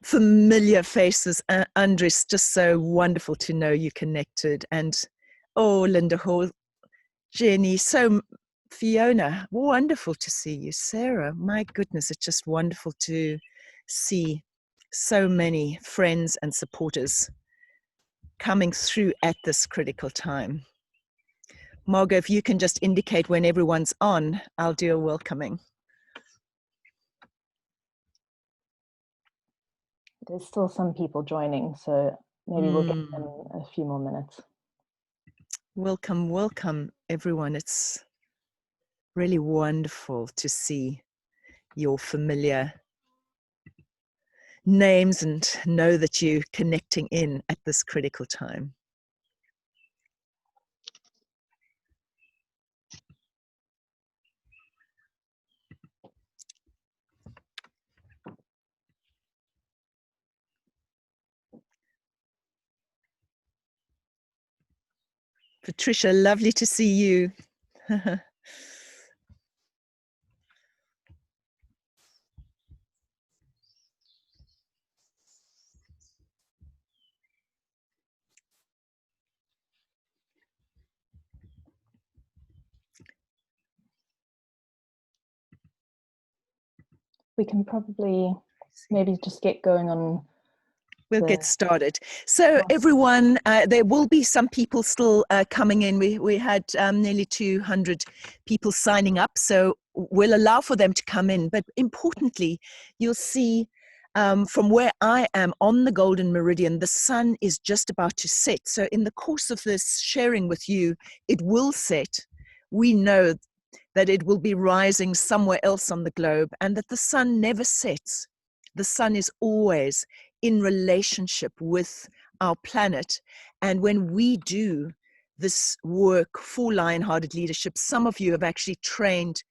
familiar faces. Andres, just so wonderful to know you connected. And oh, Linda Hall, Jenny, Fiona, wonderful to see you. Sarah, my goodness, it's just wonderful to see so many friends and supporters coming through at this critical time. Margot, if you can just indicate when everyone's on, I'll do a welcoming. There's still some people joining, so maybe we'll give them a few more minutes. Welcome, welcome, everyone. It's really wonderful to see your familiar names and know that you're connecting in at this critical time. Patricia, lovely to see you. We can probably maybe just get going on. We'll get started. So everyone, there will be some people still coming in. We had nearly 200 people signing up, so we'll allow for them to come in. But importantly, you'll see from where I am on the Golden Meridian, the sun is just about to set. So in the course of this sharing with you, it will set. We know that it will be rising somewhere else on the globe, and that the sun never sets. The sun is always in relationship with our planet. And when we do this work for Lionhearted Leadership, some of you have actually trained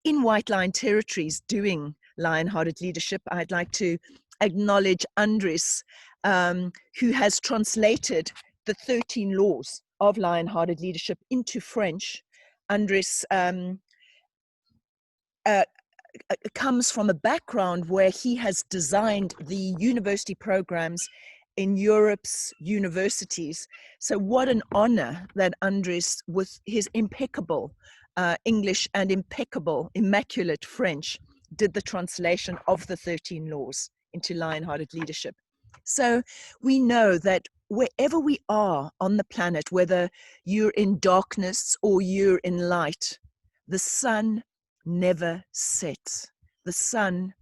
in White Lion territories doing Lionhearted Leadership. I'd like to acknowledge Andres, who has translated the 13 laws of Lionhearted Leadership into French. Andres comes from a background where he has designed the university programs in Europe's universities. So what an honor that Andres, with his impeccable English and immaculate French, did the translation of the 13 laws into Lionhearted Leadership. So we know that wherever we are on the planet, whether you're in darkness or you're in light, the sun never sets. The sun,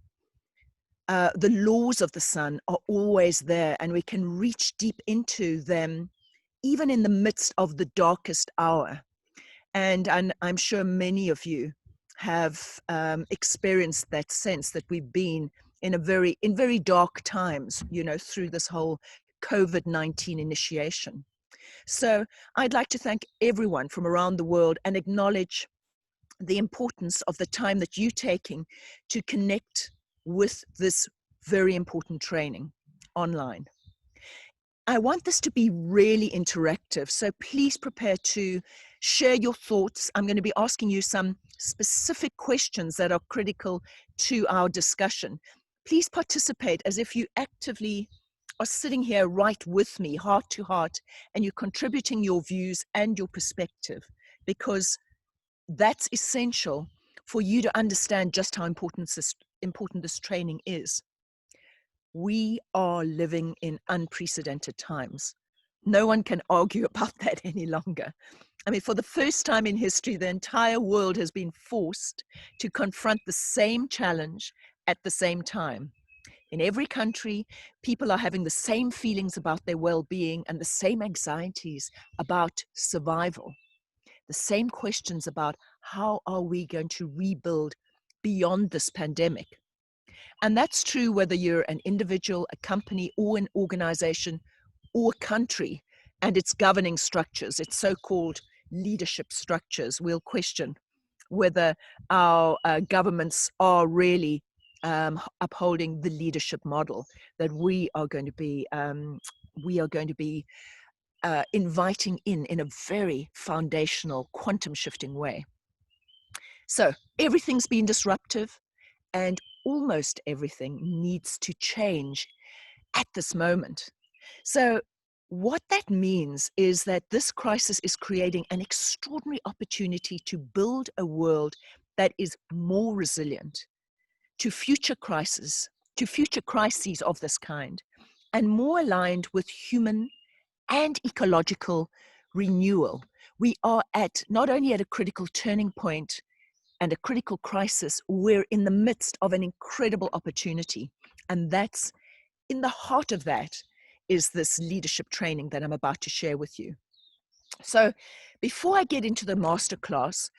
the laws of the sun are always there, and we can reach deep into them even in the midst of the darkest hour. And I'm sure many of you have experienced that sense that we've been in very dark times, you know, through this whole COVID-19 initiation. So I'd like to thank everyone from around the world and acknowledge the importance of the time that you're taking to connect with this very important training online. I want this to be really interactive, so please prepare to share your thoughts. I'm going to be asking you some specific questions that are critical to our discussion. Please participate as if you actively are sitting here right with me, heart to heart, and you're contributing your views and your perspective, because that's essential for you to understand just how important this training is. We are living in unprecedented times. No one can argue about that any longer. I mean, for the first time in history, the entire world has been forced to confront the same challenge at the same time. In every country, people are having the same feelings about their well-being and the same anxieties about survival. The same questions about how are we going to rebuild beyond this pandemic. And that's true whether you're an individual, a company, or an organization, or a country and its governing structures, its so-called leadership structures. We'll question whether our governments are really upholding the leadership model that we are going to be inviting in a very foundational, quantum shifting way. So everything's been disruptive, and almost everything needs to change at this moment. So what that means is that this crisis is creating an extraordinary opportunity to build a world that is more resilient to future crises, of this kind, and more aligned with human and ecological renewal. We are not only at a critical turning point and a critical crisis, we're in the midst of an incredible opportunity. And that's in the heart of that is this leadership training that I'm about to share with you. So before I get into the masterclass,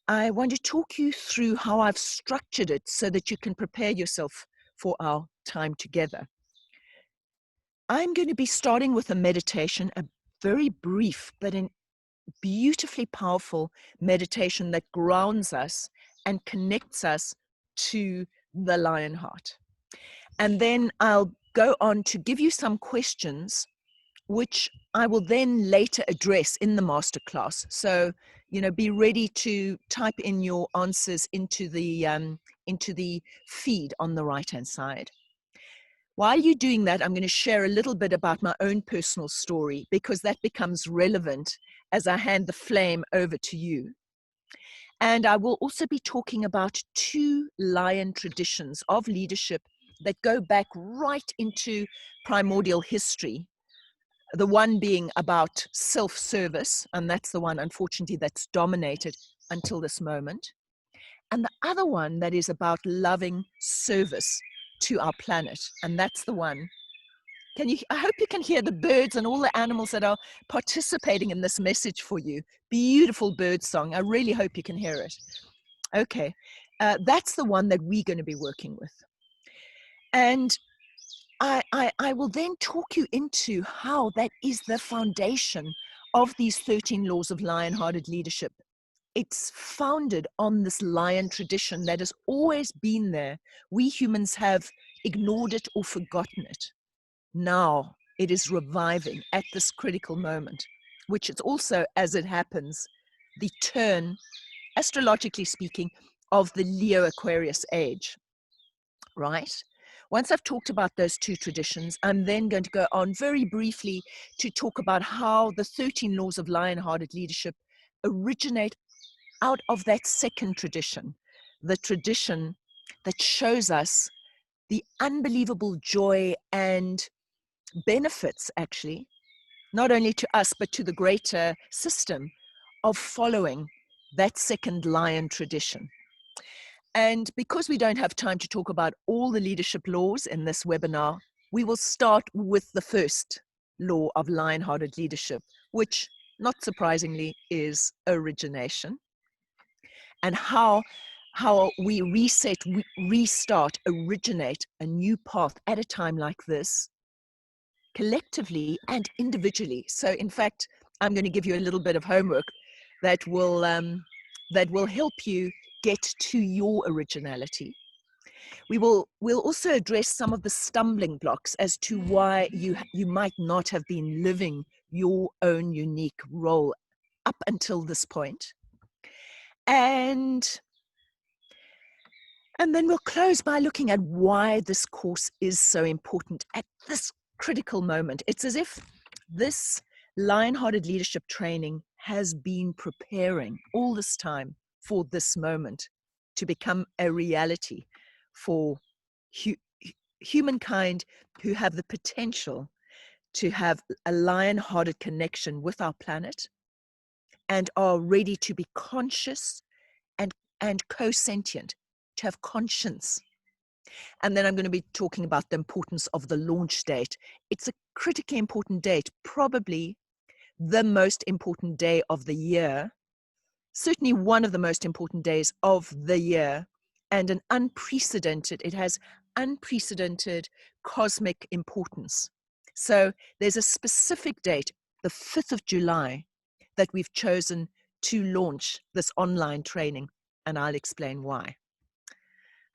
I want to talk you through how I've structured it so that you can prepare yourself for our time together. I'm going to be starting with a meditation, a very brief but an beautifully powerful meditation that grounds us and connects us to the lion heart. And then I'll go on to give you some questions, which I will then later address in the masterclass. So, be ready to type in your answers into the feed on the right-hand side. While you're doing that, I'm going to share a little bit about my own personal story, because that becomes relevant as I hand the flame over to you. And I will also be talking about 2 lion traditions of leadership that go back right into primordial history. The one being about self-service, and that's the one, unfortunately, that's dominated until this moment. And the other one that is about loving service to our planet, and that's the one. I hope you can hear the birds and all the animals that are participating in this message for you. Beautiful bird song. I really hope you can hear it. Okay, that's the one that we're going to be working with. And I will then talk you into how that is the foundation of these 13 laws of lion-hearted leadership. It's founded on this lion tradition that has always been there. We humans have ignored it or forgotten it. Now it is reviving at this critical moment, which is also, as it happens, the turn, astrologically speaking, of the Leo Aquarius age, right? Once I've talked about those 2 traditions, I'm then going to go on very briefly to talk about how the 13 laws of lion-hearted leadership originate out of that second tradition, the tradition that shows us the unbelievable joy and benefits, actually, not only to us, but to the greater system of following that second lion tradition. And because we don't have time to talk about all the leadership laws in this webinar, we will start with the first law of lion-hearted leadership, which, not surprisingly, is origination. And how we restart, originate a new path at a time like this, collectively and individually. So in fact, I'm going to give you a little bit of homework that will help you get to your originality. We'll also address some of the stumbling blocks as to why you might not have been living your own unique role up until this point. And then we'll close by looking at why this course is so important at this critical moment. It's as if this lion-hearted leadership training has been preparing all this time for this moment to become a reality for humankind who have the potential to have a lion-hearted connection with our planet and are ready to be conscious and co-sentient, to have conscience. And then I'm going to be talking about the importance of the launch date. It's a critically important date, probably the most important day of the year, certainly one of the most important days of the year, and it has unprecedented cosmic importance. So there's a specific date, the 5th of July, that we've chosen to launch this online training, and I'll explain why.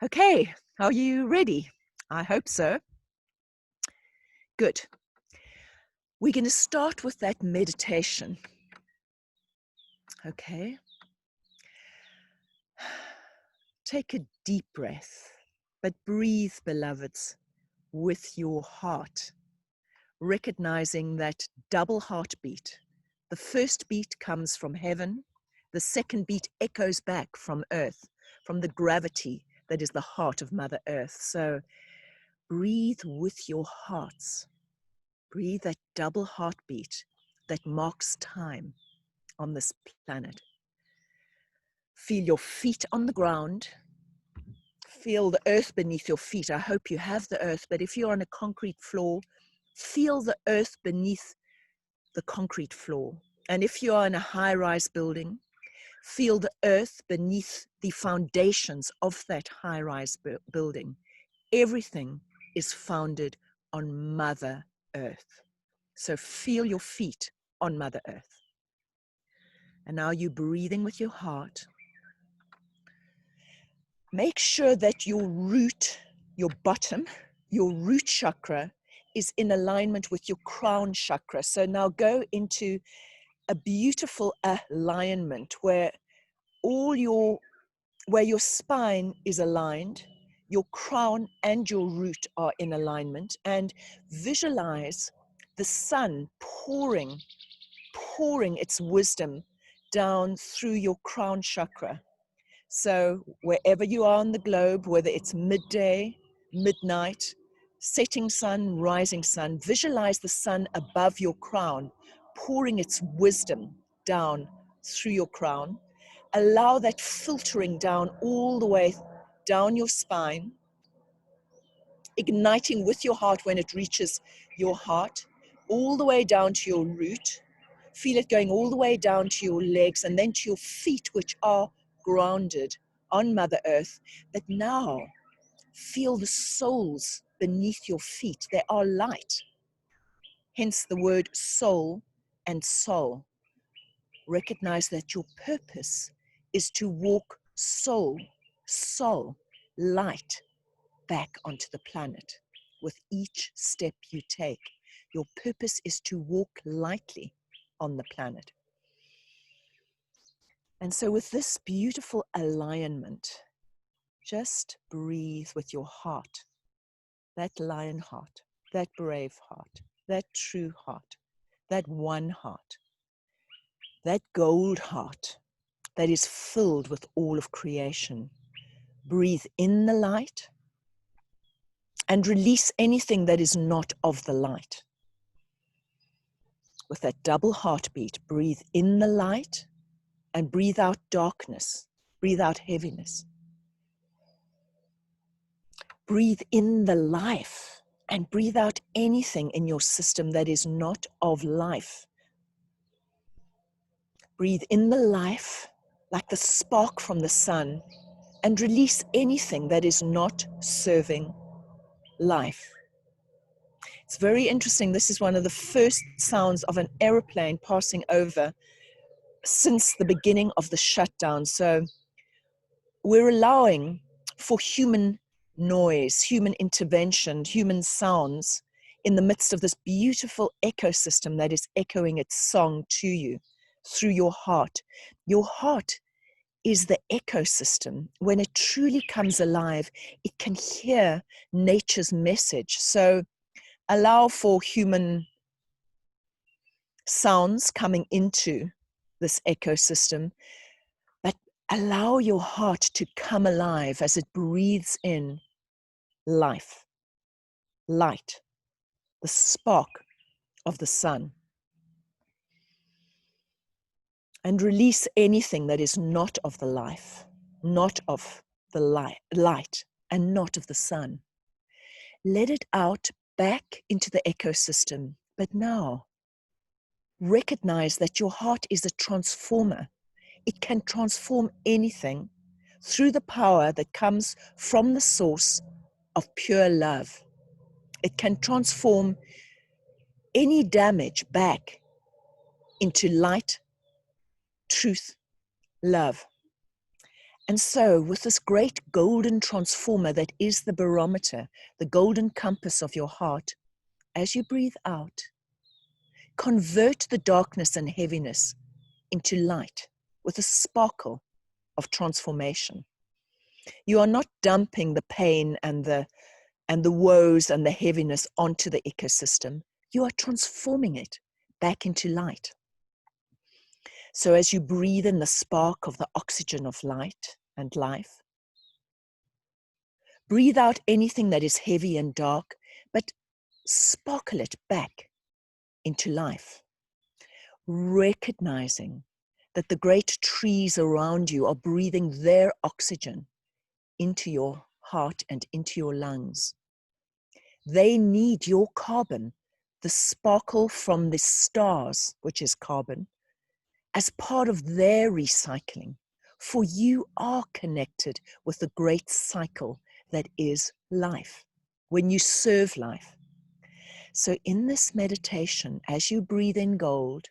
Okay, are you ready? I hope so. Good. We're going to start with that meditation. Okay. Take a deep breath. But breathe, beloveds, with your heart, recognizing that double heartbeat. The first beat comes from heaven. The second beat echoes back from earth, from the gravity that is the heart of Mother Earth. So breathe with your hearts. Breathe that double heartbeat that marks time on this planet. Feel your feet on the ground. Feel the earth beneath your feet. I hope you have the earth, but if you're on a concrete floor, feel the earth beneath the concrete floor. And if you are in a high-rise building, feel the earth beneath the foundations of that high-rise building. Everything is founded on Mother Earth. So feel your feet on Mother Earth. And now you're breathing with your heart. Make sure that your root, your bottom, your root chakra is in alignment with your crown chakra. So now go into a beautiful alignment where where your spine is aligned, your crown and your root are in alignment, and visualize the sun pouring its wisdom down through your crown chakra. So wherever you are on the globe, whether it's midday, midnight, setting sun, rising sun, visualize the sun above your crown, pouring its wisdom down through your crown. Allow that filtering down all the way down your spine, igniting with your heart when it reaches your heart, all the way down to your root. Feel it going all the way down to your legs and then to your feet, which are grounded on Mother Earth. But now feel the soles beneath your feet. They are light. Hence the word soul and soul. Recognize that your purpose is to walk soul, light back onto the planet with each step you take. Your purpose is to walk lightly on the planet. And so with this beautiful alignment, just breathe with your heart, that lion heart, that brave heart, that true heart, that one heart, that gold heart that is filled with all of creation. Breathe in the light and release anything that is not of the light. With that double heartbeat, breathe in the light and breathe out darkness, breathe out heaviness. Breathe in the life and breathe out anything in your system that is not of life. Breathe in the life like the spark from the sun and release anything that is not serving life. It's very interesting. This is one of the first sounds of an aeroplane passing over since the beginning of the shutdown. So we're allowing for human noise, human intervention, human sounds in the midst of this beautiful ecosystem that is echoing its song to you through your heart. Your heart is the ecosystem. When it truly comes alive, it can hear nature's message. So allow for human sounds coming into this ecosystem, but allow your heart to come alive as it breathes in life, light, the spark of the sun. And release anything that is not of the life, not of the light, and not of the sun. Let it out back into the ecosystem. But now, recognize that your heart is a transformer. It can transform anything through the power that comes from the source of pure love. It can transform any damage back into light, truth, love. And so with this great golden transformer that is the barometer, the golden compass of your heart, as you breathe out, convert the darkness and heaviness into light with a sparkle of transformation. You are not dumping the pain and the woes and the heaviness onto the ecosystem. You are transforming it back into light. So as you breathe in the spark of the oxygen of light and life, breathe out anything that is heavy and dark, but sparkle it back into life. Recognizing that the great trees around you are breathing their oxygen into your heart and into your lungs. They need your carbon, the sparkle from the stars, which is carbon, as part of their recycling. For you are connected with the great cycle that is life, when you serve life. So in this meditation, as you breathe in gold,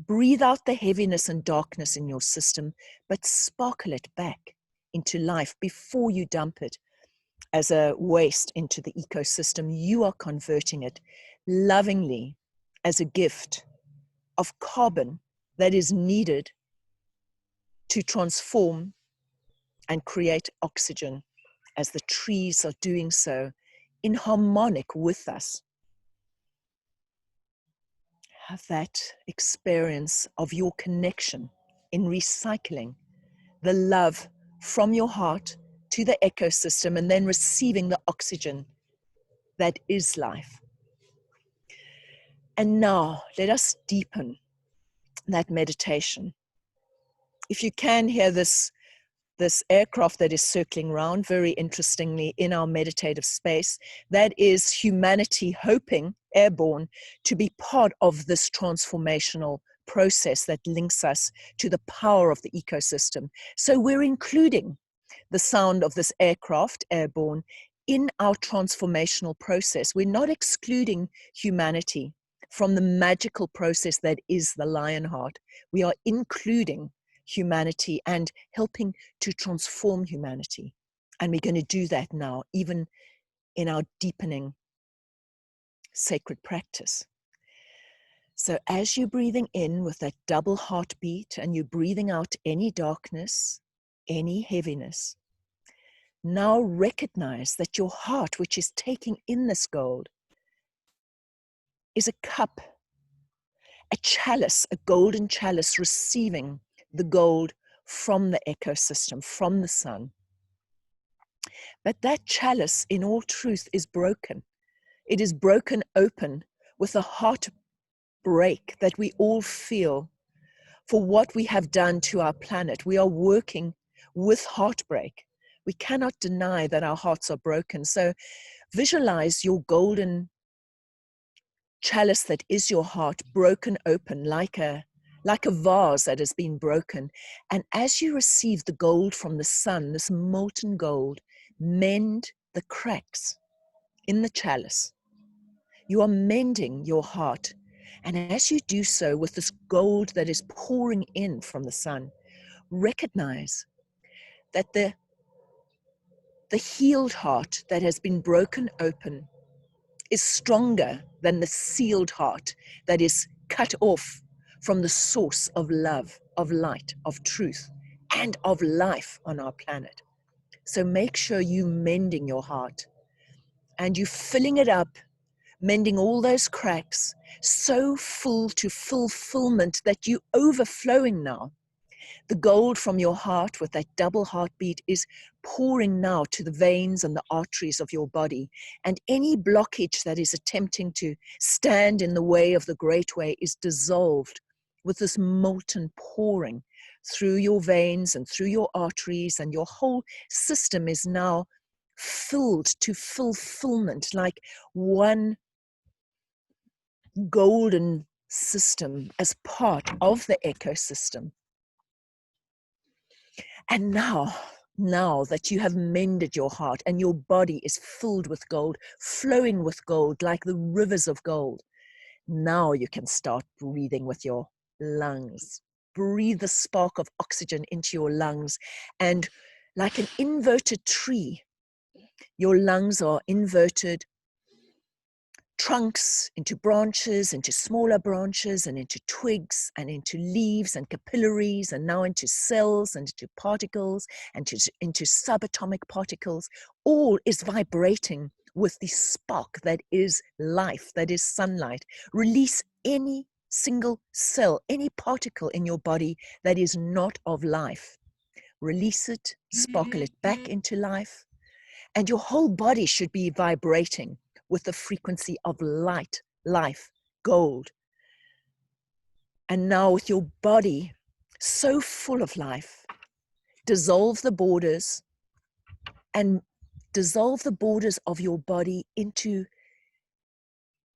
breathe out the heaviness and darkness in your system, but sparkle it back into life before you dump it as a waste into the ecosystem. You are converting it lovingly as a gift of carbon that is needed to transform and create oxygen, as the trees are doing so in harmonic with us. Have that experience of your connection in recycling the love from your heart to the ecosystem, and then receiving the oxygen that is life. And now let us deepen that meditation. If you can hear this aircraft that is circling around, very interestingly, in our meditative space, that is humanity hoping, airborne, to be part of this transformational process that links us to the power of the ecosystem. So we're including the sound of this aircraft, airborne, in our transformational process. We're not excluding humanity from the magical process that is the lion heart. We are including humanity and helping to transform humanity. And we're going to do that now, even in our deepening sacred practice. So as you're breathing in with that double heartbeat and you're breathing out any darkness, any heaviness, now recognize that your heart, which is taking in this gold, is a cup, a chalice, a golden chalice receiving the gold from the ecosystem, from the sun. But that chalice, in all truth, is broken. It is broken open with a heartbreak that we all feel for what we have done to our planet. We are working with heartbreak. We cannot deny that our hearts are broken. So visualize your golden chalice that is your heart broken open like a vase that has been broken. And as you receive the gold from the sun, this molten gold, mend the cracks in the chalice. You are mending your heart. And as you do so with this gold that is pouring in from the sun, recognize that the healed heart that has been broken open is stronger than the sealed heart that is cut off from the source of love, of light, of truth, and of life on our planet. So make sure you mending your heart and you filling it up, mending all those cracks, so full to fulfillment that you overflowing now. The gold from your heart with that double heartbeat is pouring now to the veins and the arteries of your body. And any blockage that is attempting to stand in the way of the great way is dissolved with this molten pouring through your veins and through your arteries, and your whole system is now filled to fulfillment, like one golden system as part of the ecosystem. And now that you have mended your heart and your body is filled with gold, flowing with gold like the rivers of gold, now you can start breathing with your lungs. Breathe the spark of oxygen into your lungs, and like an inverted tree, your lungs are inverted, trunks, into branches, into smaller branches, and into twigs, and into leaves and capillaries, and now into cells and into particles and into subatomic particles. All is vibrating with the spark that is life, that is sunlight. Release any single cell, any particle in your body that is not of life. Release it, sparkle it back into life, and your whole body should be vibrating with the frequency of light, life, gold. And now with your body so full of life, dissolve the borders and dissolve the borders of your body into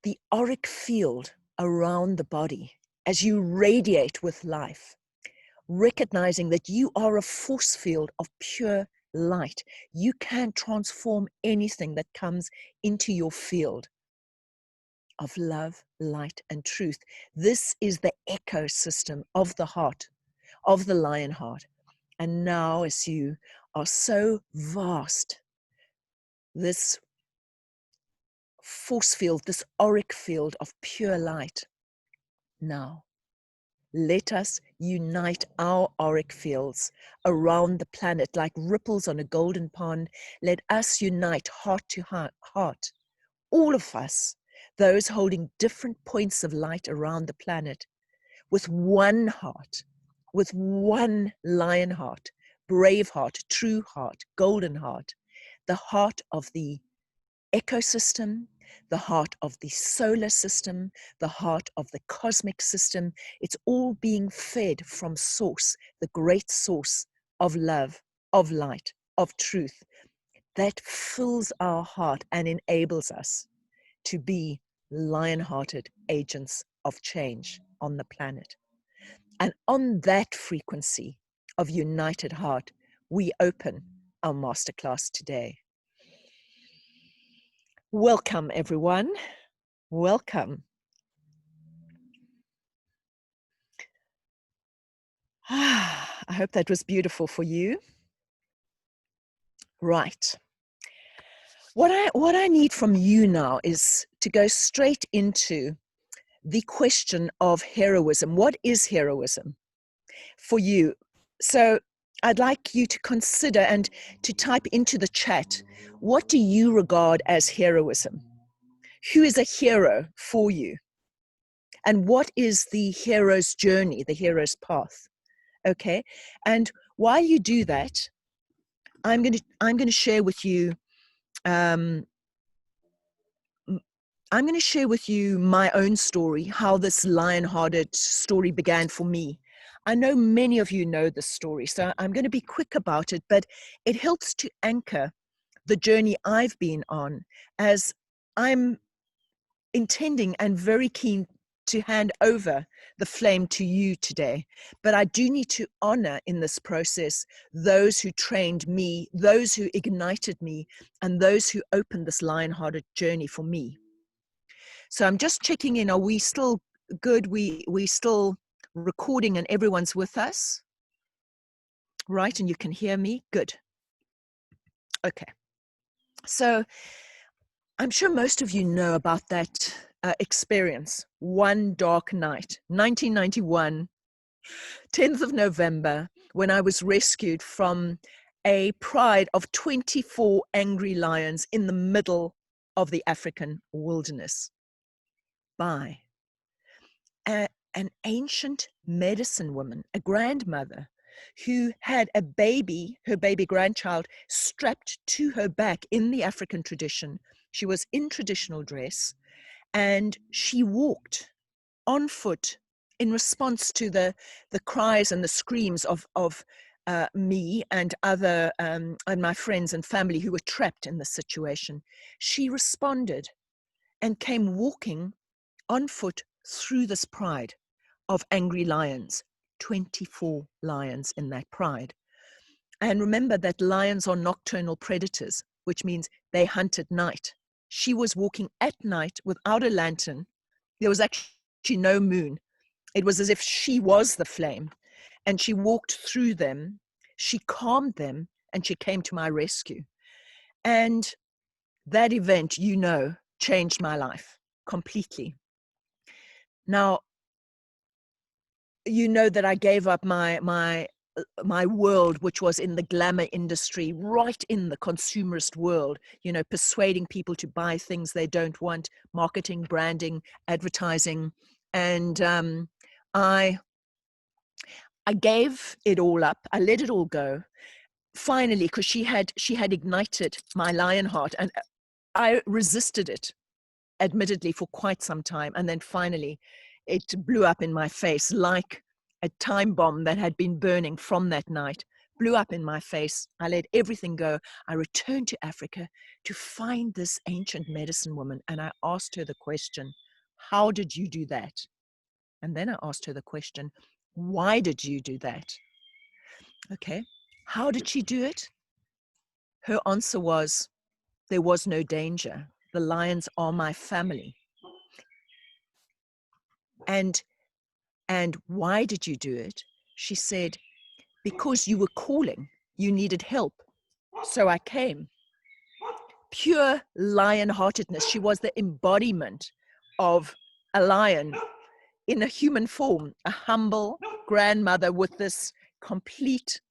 the auric field around the body as you radiate with life, recognizing that you are a force field of pure light. You can transform anything that comes into your field of love, light, and truth. This is the ecosystem of the heart, of the lion heart. And now, as you are so vast, this force field, this auric field of pure light, now let us unite our auric fields around the planet like ripples on a golden pond. Let us unite heart to heart, all of us, those holding different points of light around the planet, with one heart, with one lion heart, brave heart, true heart, golden heart, the heart of the ecosystem, the heart of the solar system, the heart of the cosmic system. It's all being fed from source, the great source of love, of light, of truth, that fills our heart and enables us to be lion-hearted agents of change on the planet. And on that frequency of united heart, we open our masterclass today. Welcome, everyone. Welcome. I hope that was beautiful for you. Right. What I need from you now is to go straight into the question of heroism. What is heroism for you? So I'd like you to consider and to type into the chat, what do you regard as heroism? Who is a hero for you? And what is the hero's journey, the hero's path? Okay, and while you do that, I'm going to share with you. I'm going to share with you my own story, how this lion-hearted story began for me. I know many of you know this story, so I'm going to be quick about it, but it helps to anchor the journey I've been on, as I'm intending and very keen to hand over the flame to you today. But I do need to honor in this process those who trained me, those who ignited me, and those who opened this lion-hearted journey for me. So I'm just checking in. Are we still good? We still recording and everyone's with us? Right, and you can hear me? Good. Okay. So I'm sure most of you know about that experience. One dark night, 1991, 10th of November, when I was rescued from a pride of 24 angry lions in the middle of the African wilderness by an ancient medicine woman, a grandmother, who had a baby, her baby grandchild, strapped to her back in the African tradition. She was in traditional dress, and she walked on foot in response to the cries and the screams of me and other and my friends and family who were trapped in the situation. She responded and came walking on foot through this pride of angry lions, 24 lions in that pride. And remember that lions are nocturnal predators, which means they hunt at night. She was walking at night without a lantern. There was actually no moon. It was as if she was the flame, and she walked through them. She calmed them, and she came to my rescue. And that event, changed my life. completely. Now, you know that I gave up my world, which was in the glamour industry, right in the consumerist world, you know, persuading people to buy things they don't want, marketing, branding, advertising. And I gave it all up. I let it all go. Finally, because she had ignited my lion heart, and I resisted it, admittedly, for quite some time. And then finally, it blew up in my face like a time bomb that had been burning from that night. Blew up in my face. I let everything go. I returned to Africa to find this ancient medicine woman, and I asked her the question, how did you do that? And then I asked her the question, why did you do that? Okay, how did she do it? Her answer was, there was no danger. The lions are my family. And why did you do it? She said, because you were calling, you needed help. So I came. Pure lion-heartedness. She was the embodiment of a lion in a human form, a humble grandmother with this complete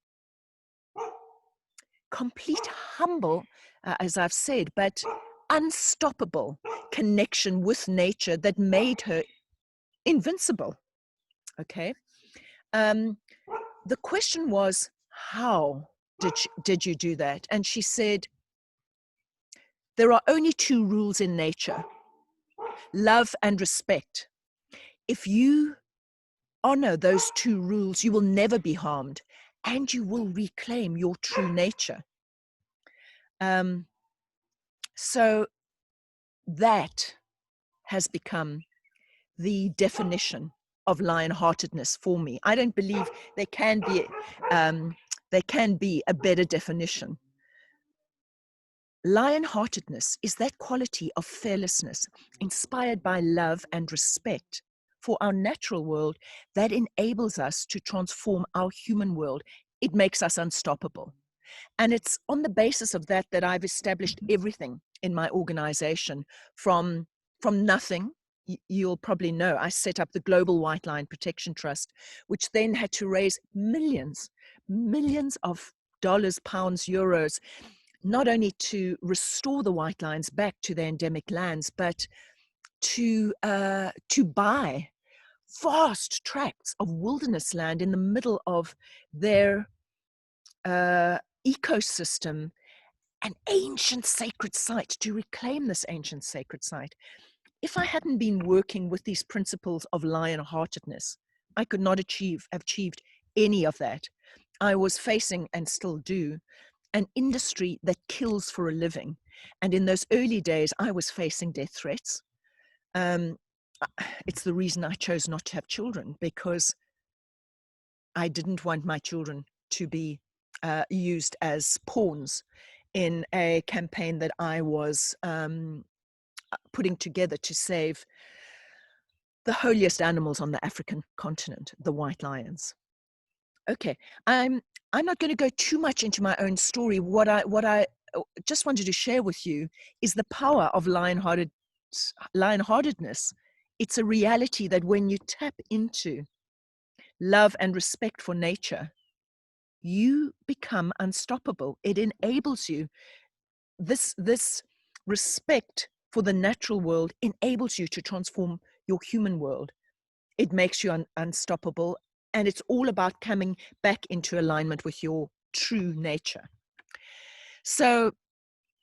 humble, as I've said, but unstoppable connection with nature that made her invincible. Okay. The question was, how did you do that? And she said, there are only two rules in nature, love and respect. If you honor those two rules, you will never be harmed and you will reclaim your true nature. So that has become the definition of lion-heartedness for me. I don't believe there can be a better definition. Lion-heartedness is that quality of fearlessness inspired by love and respect for our natural world that enables us to transform our human world. It makes us unstoppable. And it's on the basis of that that I've established everything in my organization from nothing. You'll probably know I set up the Global White Lion Protection Trust, which then had to raise millions of dollars, pounds, euros, not only to restore the white lions back to their endemic lands, but to buy vast tracts of wilderness land in the middle of their ecosystem, an ancient sacred site, to reclaim this ancient sacred site. If I hadn't been working with these principles of lion-heartedness, I could not have achieved any of that. I was facing, and still do, an industry that kills for a living. And in those early days, I was facing death threats. It's the reason I chose not to have children, because I didn't want my children to be used as pawns in a campaign that I was putting together to save the holiest animals on the African continent, the white lions. Okay, I'm not going to go too much into my own story. What I just wanted to share with you is the power of lion-heartedness. It's a reality that when you tap into love and respect for nature, you become unstoppable. It enables you. This respect for the natural world enables you to transform your human world. It makes you unstoppable. And it's all about coming back into alignment with your true nature. So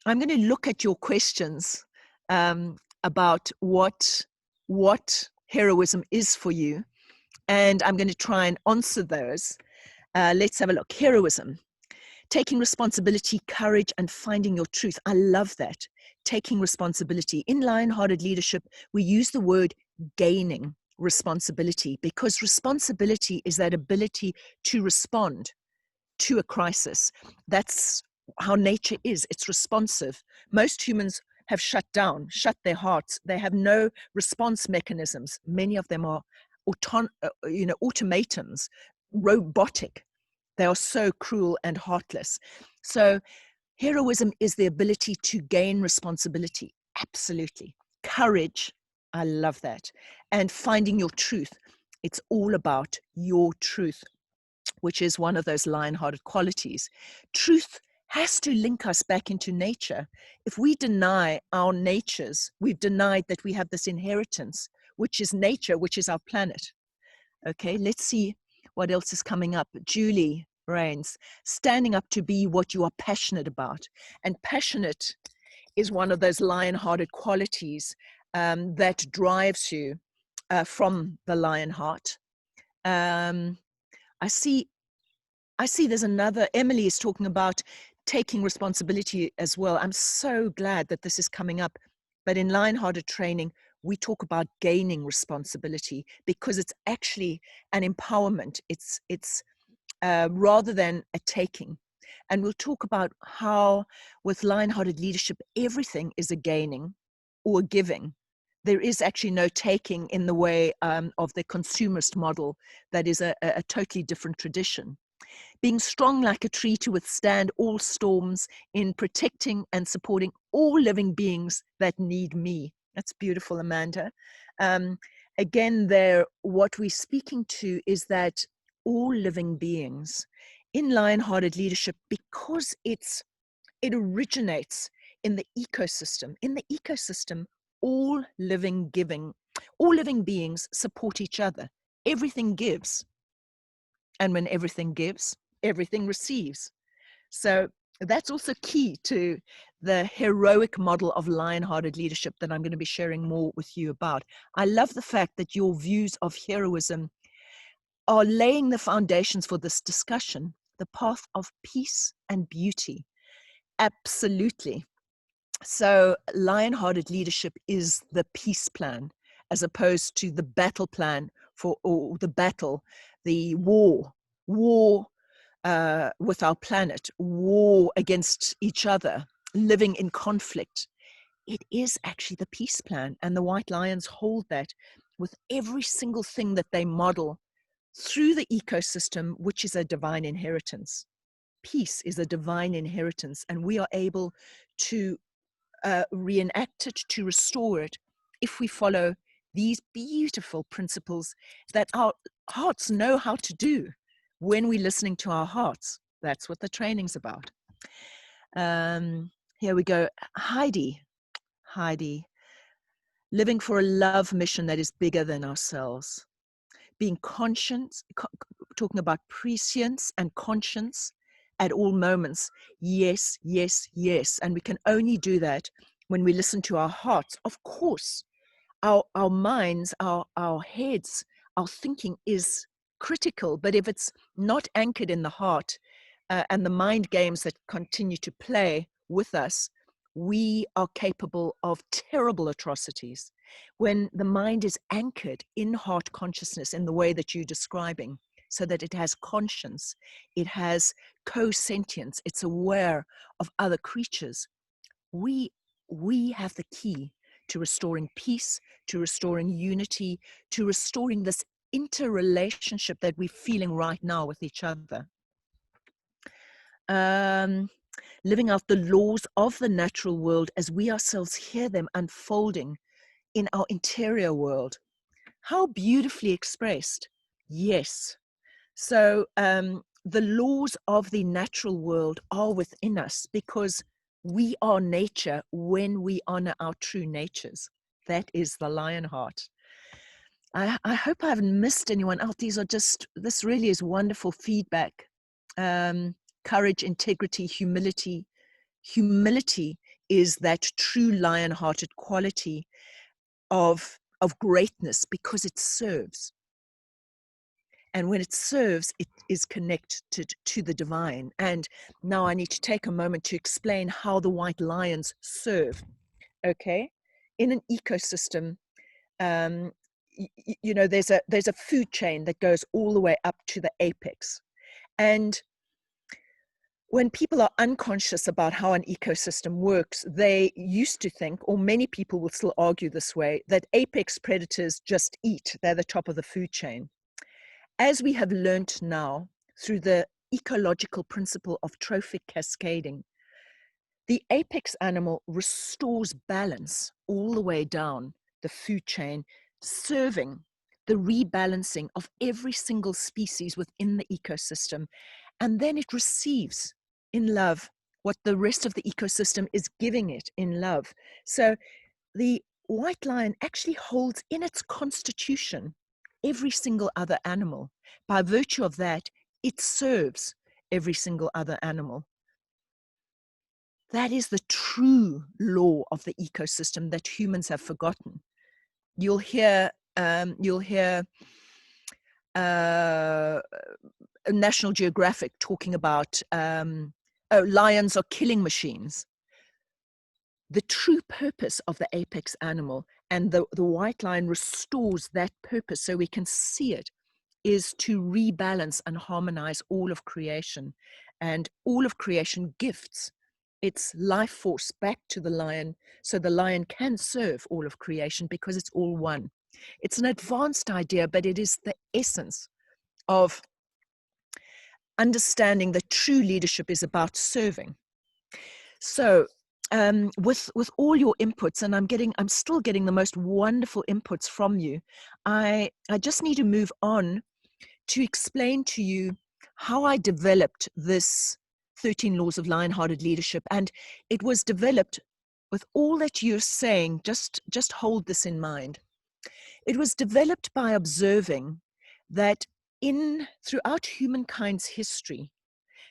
I'm going to look at your questions about what heroism is for you. And I'm going to try and answer those. Let's have a look. Heroism. Taking responsibility, courage, and finding your truth. I love that. Taking responsibility. In LionHearted Leadership, we use the word gaining responsibility, because responsibility is that ability to respond to a crisis. That's how nature is. It's responsive. Most humans have shut down, shut their hearts. They have no response mechanisms. Many of them are automatons, robotic. They are so cruel and heartless. So heroism is the ability to gain responsibility. Absolutely. Courage I love that. And finding your truth. It's all about your truth, which is one of those lion-hearted qualities. Truth has to link us back into nature. If we deny our natures, we've denied that we have this inheritance, which is nature, which is our planet. Okay, let's see what else is coming up. Julie Rains, standing up to be what you are passionate about. And passionate is one of those lion-hearted qualities that drives you from the lion heart. I see there's another, Emily is talking about taking responsibility as well. I'm so glad that this is coming up. But in lion-hearted training, we talk about gaining responsibility because it's actually an empowerment. It's rather than a taking. And we'll talk about how with lion-hearted leadership, everything is a gaining or a giving. There is actually no taking in the way of the consumerist model that is a totally different tradition. Being strong like a tree to withstand all storms in protecting and supporting all living beings that need me. That's beautiful, Amanda. Again, there, what we're speaking to is that all living beings in lion-hearted leadership, because it originates in the ecosystem. In the ecosystem, all living beings support each other. Everything gives. And when everything gives, everything receives. So that's also key to the heroic model of lion-hearted leadership that I'm going to be sharing more with you about. I love the fact that your views of heroism are laying the foundations for this discussion, the path of peace and beauty. Absolutely. So lion-hearted leadership is the peace plan as opposed to the battle plan or the war with our planet, war against each other, living in conflict. It is actually the peace plan. And the white lions hold that with every single thing that they model through the ecosystem, which is a divine inheritance. Peace is a divine inheritance, and we are able to reenact it, to restore it, if we follow these beautiful principles that our hearts know how to do when we're listening to our hearts. That's what the training's about. Here we go. Heidi, living for a love mission that is bigger than ourselves. Being conscious, talking about prescience and conscience at all moments. Yes, yes, yes. And we can only do that when we listen to our hearts. Of course, our minds, our heads, our thinking is critical. But if it's not anchored in the heart and the mind games that continue to play with us, we are capable of terrible atrocities. When the mind is anchored in heart consciousness in the way that you're describing, so that it has conscience, it has co-sentience, it's aware of other creatures, we have the key to restoring peace, to restoring unity, to restoring this interrelationship that we're feeling right now with each other. Living out the laws of the natural world as we ourselves hear them unfolding in our interior world. How beautifully expressed. Yes. So the laws of the natural world are within us because we are nature when we honor our true natures. That is the lion heart. I hope I haven't missed anyone out. This really is wonderful feedback. Courage, integrity, humility. Humility is that true lion-hearted quality of greatness because it serves. And when it serves, it is connected to the divine. And now I need to take a moment to explain how the white lions serve. Okay? In an ecosystem, there's a food chain that goes all the way up to the apex. And when people are unconscious about how an ecosystem works, they used to think, or many people will still argue this way, that apex predators just eat. They're the top of the food chain. As we have learned now through the ecological principle of trophic cascading, the apex animal restores balance all the way down the food chain, serving the rebalancing of every single species within the ecosystem. And then it receives in love what the rest of the ecosystem is giving it in love. So the white lion actually holds in its constitution every single other animal. By virtue of that, it serves every single other animal. That is the true law of the ecosystem that humans have forgotten. You'll hear National Geographic talking about lions are killing machines. The true purpose of the apex animal, and the white lion restores that purpose so we can see it, is to rebalance and harmonize all of creation. And all of creation gifts its life force back to the lion so the lion can serve all of creation because it's all one. It's an advanced idea, but it is the essence of understanding that true leadership is about serving. So with all your inputs, and I'm still getting the most wonderful inputs from you, I just need to move on to explain to you how I developed this 13 Laws of Lionhearted Leadership. And it was developed with all that you're saying. Just hold this in mind. It was developed by observing that throughout humankind's history,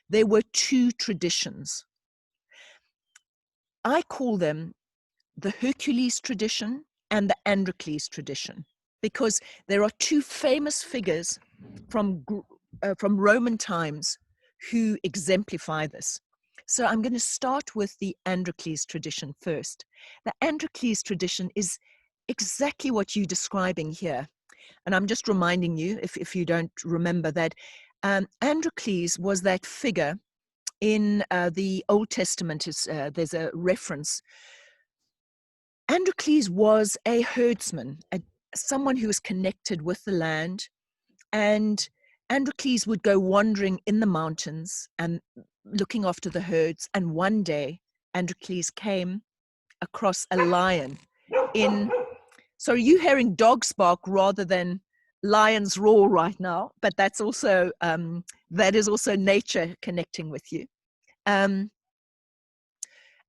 there were two traditions. I call them the Hercules tradition and the Androcles tradition, because there are two famous figures from Roman times who exemplify this. So I'm going to start with the Androcles tradition first. The Androcles tradition is exactly what you're describing here. And I'm just reminding you, if you don't remember, that Androcles was that figure in the Old Testament. There's a reference. Androcles was a herdsman, someone who was connected with the land. And Androcles would go wandering in the mountains and looking after the herds. And one day, Androcles came across a lion so are you hearing dogs bark rather than lions roar right now? But that is also nature connecting with you.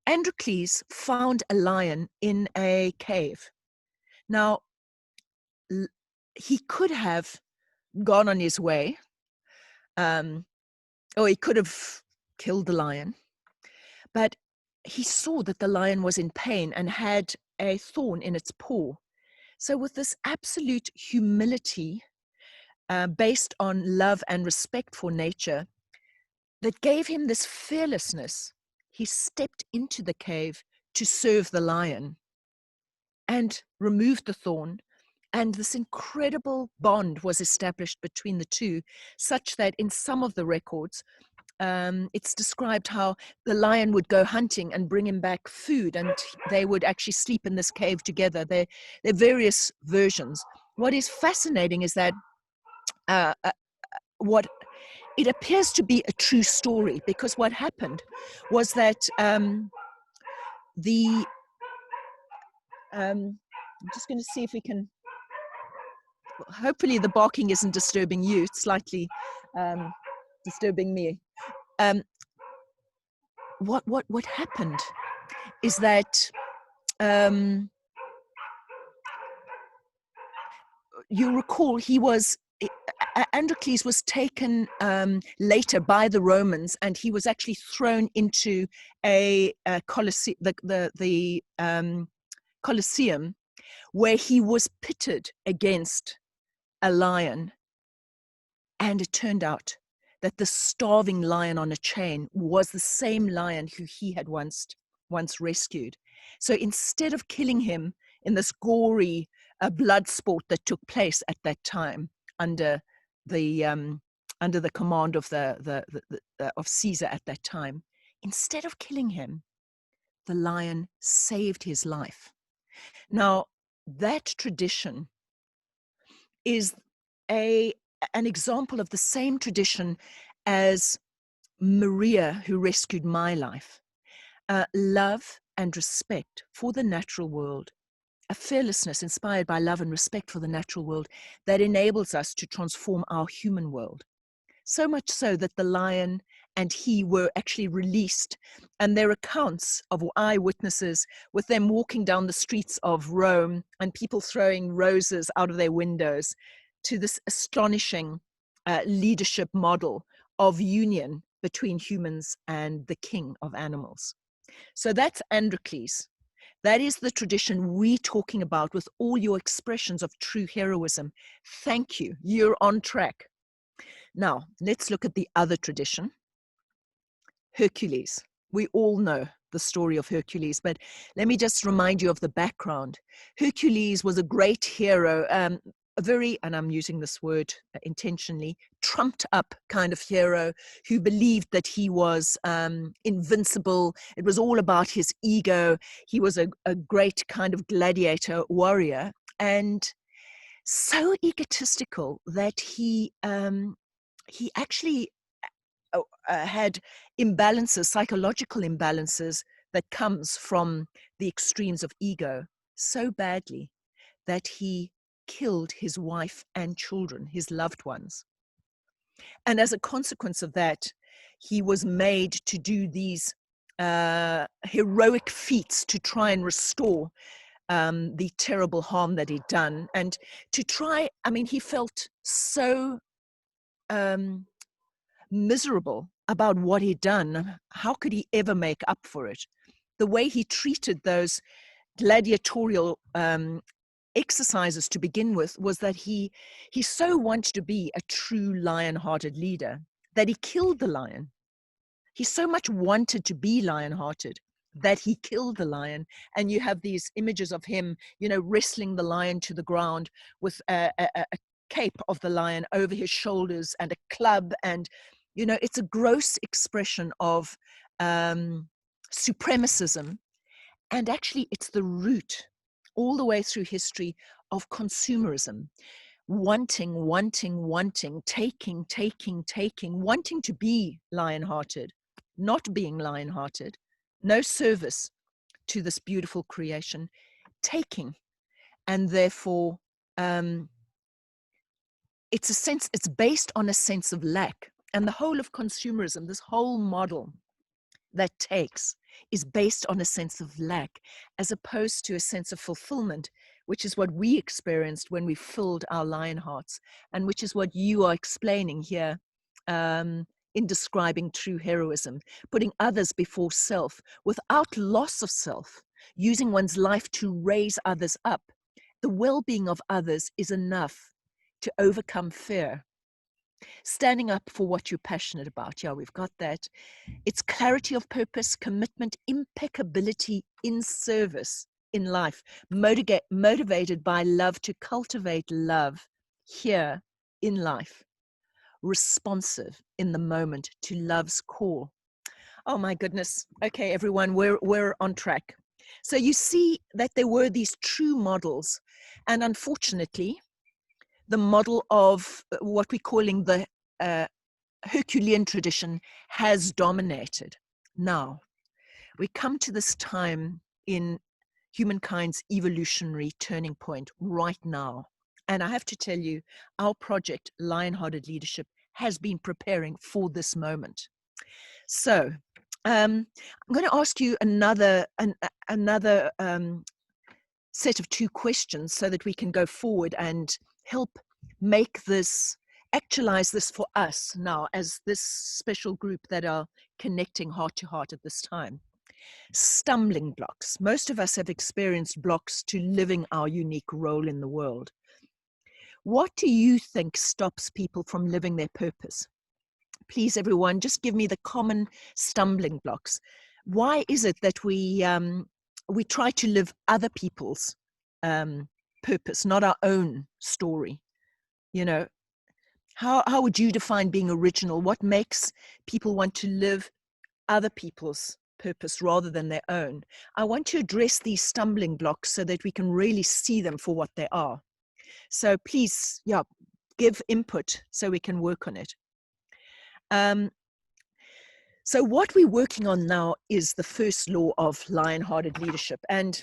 Androcles found a lion in a cave. Now, he could have gone on his way, or he could have killed the lion, but he saw that the lion was in pain and had a thorn in its paw. So with this absolute humility, based on love and respect for nature, that gave him this fearlessness, he stepped into the cave to serve the lion and removed the thorn. And this incredible bond was established between the two, such that in some of the records, it's described how the lion would go hunting and bring him back food, and they would actually sleep in this cave together. There are various versions. What is fascinating is that what it appears to be a true story, because what happened was that I'm just going to see if we can. Hopefully, the barking isn't disturbing you. It's slightly disturbing me. What happened is that you recall Androcles was taken later by the Romans, and he was actually thrown into a Colosseum, the Colosseum, where he was pitted against a lion. And it turned out that the starving lion on a chain was the same lion who he had once rescued. So instead of killing him in this gory blood sport that took place at that time under the command of of Caesar at that time, instead of killing him, the lion saved his life. Now, that tradition is an example of the same tradition as Maria, who rescued my life. Love and respect for the natural world, a fearlessness inspired by love and respect for the natural world that enables us to transform our human world. So much so that the lion and he were actually released, and their accounts of eyewitnesses with them walking down the streets of Rome and people throwing roses out of their windows, to this astonishing leadership model of union between humans and the king of animals. So that's Androcles. That is the tradition we're talking about with all your expressions of true heroism. Thank you. You're on track. Now, let's look at the other tradition, Hercules. We all know the story of Hercules, but let me just remind you of the background. Hercules was a great hero, a very, and I'm using this word intentionally, trumped up kind of hero who believed that he was invincible. It was all about his ego. He was a great kind of gladiator warrior, and so egotistical that he actually had imbalances, psychological imbalances that comes from the extremes of ego so badly that he killed his wife and children, his loved ones. And as a consequence of that, he was made to do these heroic feats to try and restore the terrible harm that he'd done. And to try, I mean, he felt so miserable about what he'd done. How could he ever make up for it? The way he treated those gladiatorial exercises to begin with was that he so wanted to be a true lion-hearted leader that he killed the lion. He so much wanted to be lion-hearted that he killed the lion. And you have these images of him, you know, wrestling the lion to the ground with a cape of the lion over his shoulders and a club. And, you know, it's a gross expression of supremacism. And actually, it's the root all the way through history of consumerism. Wanting, taking, wanting to be lion-hearted, not being lion-hearted, no service to this beautiful creation, taking. And therefore, it's based on a sense of lack. And the whole of consumerism, this whole model that takes, is based on a sense of lack, as opposed to a sense of fulfillment, which is what we experienced when we filled our lion hearts, and which is what you are explaining here in describing true heroism, putting others before self without loss of self, using one's life to raise others up. The well-being of others is enough to overcome fear. Standing up for what you're passionate about. Yeah, we've got that. It's clarity of purpose, commitment, impeccability in service in life, motivated by love to cultivate love here in life, responsive in the moment to love's call. Oh my goodness. Okay, everyone, we're on track. So you see that there were these true models, and unfortunately, the model of what we're calling the Herculean tradition has dominated. Now, we come to this time in humankind's evolutionary turning point right now. And I have to tell you, our project, LionHearted Leadership, has been preparing for this moment. So I'm going to ask you another set of two questions so that we can go forward and help make this, actualize this for us now as this special group that are connecting heart to heart at this time. Stumbling blocks. Most of us have experienced blocks to living our unique role in the world. What do you think stops people from living their purpose? Please, everyone, just give me the common stumbling blocks. Why is it that we try to live other people's purpose, not our own story? You know, how would you define being original? What makes people want to live other people's purpose rather than their own? I want to address these stumbling blocks so that we can really see them for what they are. So please, yeah, give input so we can work on it. So what we're working on now is the first law of LionHearted Leadership. And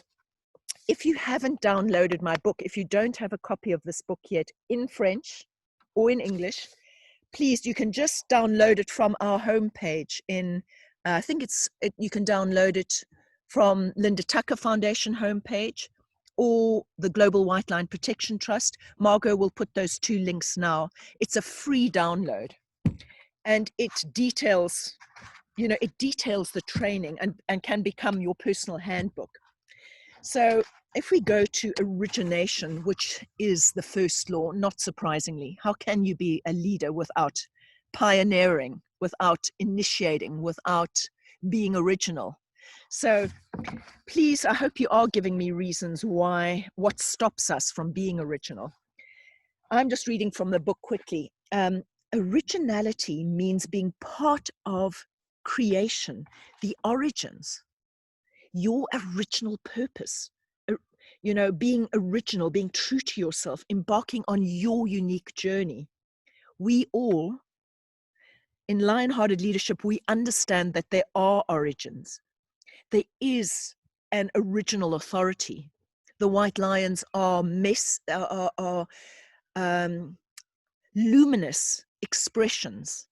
if you haven't downloaded my book, if you don't have a copy of this book yet in French or in English, please, you can just download it from our homepage. I think you can download it from Linda Tucker Foundation homepage or the Global White Line Protection Trust. Margot will put those two links now. It's a free download, and it details the training and can become your personal handbook. So if we go to origination, which is the first law, not surprisingly, how can you be a leader without pioneering, without initiating, without being original? So please, I hope you are giving me reasons what stops us from being original. I'm just reading from the book quickly. Originality means being part of creation, the origins, your original purpose, being original, being true to yourself, embarking on your unique journey. We all, in LionHearted Leadership, we understand that there are origins. There is an original authority. The white lions are luminous expressions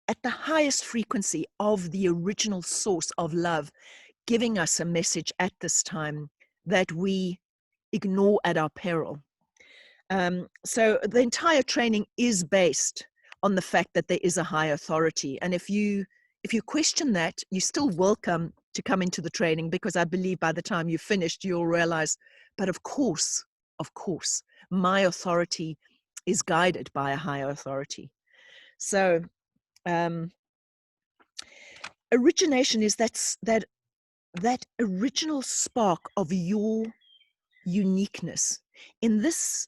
at the highest frequency of the original source of love, giving us a message at this time that we ignore at our peril. So the entire training is based on the fact that there is a high authority. And if you question that, you're still welcome to come into the training, because I believe by the time you've finished, you'll realize, but of course, my authority is guided by a higher authority. So origination is that original spark of your uniqueness. In this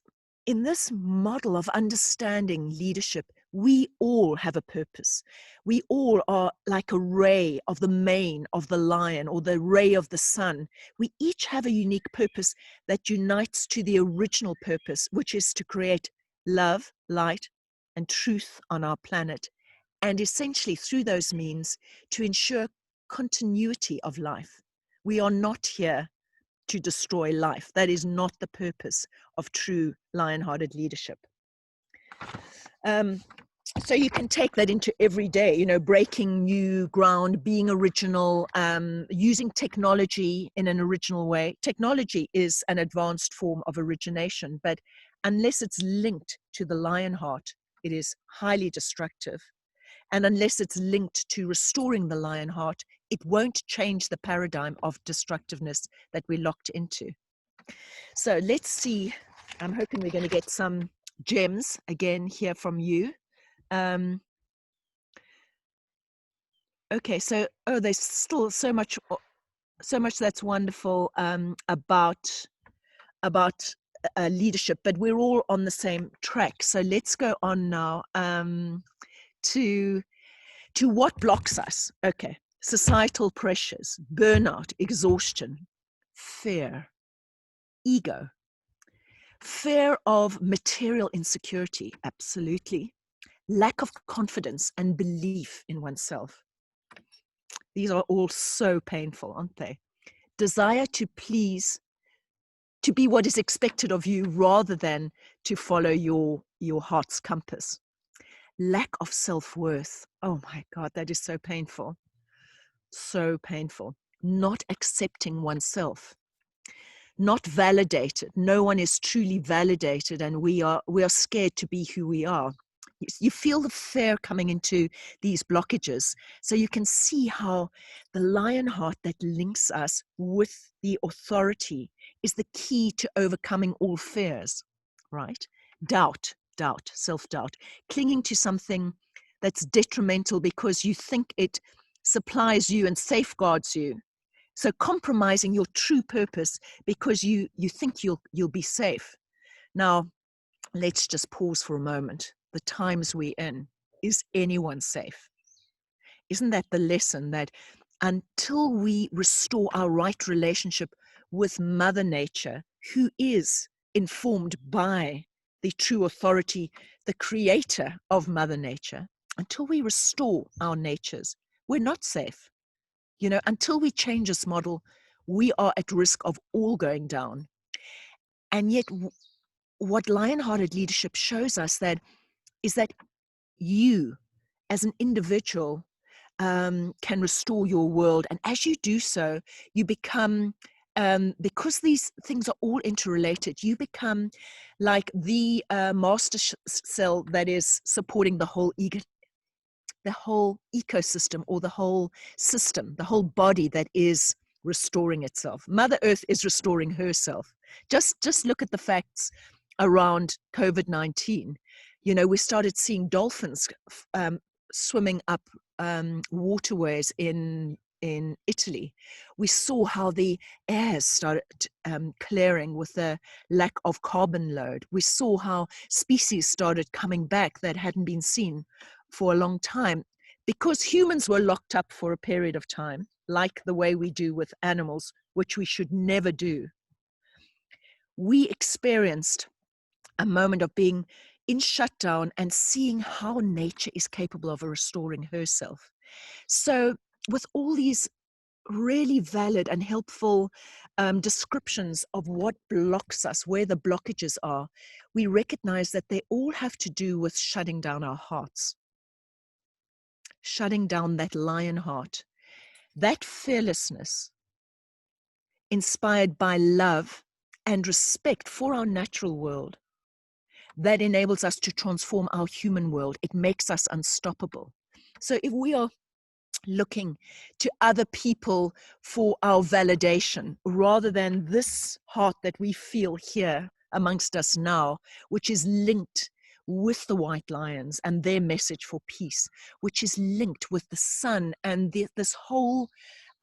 model of understanding leadership, we all have a purpose. We all are like a ray of the mane of the lion or the ray of the sun. We each have a unique purpose that unites to the original purpose, which is to create love, light, and truth on our planet. And essentially through those means to ensure continuity of life. We are not here to destroy life. That is not the purpose of true lion-hearted leadership. So you can take that into every day, breaking new ground, being original, using technology in an original way. Technology is an advanced form of origination, but unless it's linked to the lion heart, it is highly destructive. And unless it's linked to restoring the lion heart, it won't change the paradigm of destructiveness that we're locked into. So let's see. I'm hoping we're going to get some gems again here from you. Okay, so there's still so much that's wonderful about leadership, but we're all on the same track. So let's go on now to what blocks us. Okay, societal pressures, burnout, exhaustion, fear, ego, fear of material insecurity, absolutely, lack of confidence and belief in oneself. These are all so painful, aren't they? Desire to please, to be what is expected of you rather than to follow your heart's compass. Lack of self-worth. Oh my God, that is so painful. So painful. Not accepting oneself. Not validated. No one is truly validated, and we are scared to be who we are. You feel the fear coming into these blockages. So you can see how the lion heart that links us with the authority is the key to overcoming all fears, right? Doubt, self-doubt, clinging to something that's detrimental because you think it supplies you and safeguards you. So compromising your true purpose because you think you'll be safe. Now, let's just pause for a moment. The times we're in, is anyone safe? Isn't that the lesson, that until we restore our right relationship with Mother Nature, who is informed by the true authority, the creator of Mother Nature, until we restore our natures, we're not safe. Until we change this model, we are at risk of all going down. And yet what Lionhearted Leadership shows us that is that you as an individual can restore your world. And as you do so, you become, because these things are all interrelated, you become like the master cell that is supporting the whole ecosystem, or the whole system, the whole body that is restoring itself. Mother Earth is restoring herself. Just look at the facts around COVID-19. You know, we started seeing dolphins swimming up waterways in Italy. We saw how the air started clearing with the lack of carbon load. We saw how species started coming back that hadn't been seen for a long time, because humans were locked up for a period of time, like the way we do with animals, which we should never do. We experienced a moment of being in shutdown and seeing how nature is capable of restoring herself. So with all these really valid and helpful descriptions of what blocks us, where the blockages are, we recognize that they all have to do with shutting down our hearts, shutting down that lion heart, that fearlessness inspired by love and respect for our natural world that enables us to transform our human world. It makes us unstoppable. So if we are looking to other people for our validation, rather than this heart that we feel here amongst us now, which is linked with the white lions and their message for peace, which is linked with the sun and this whole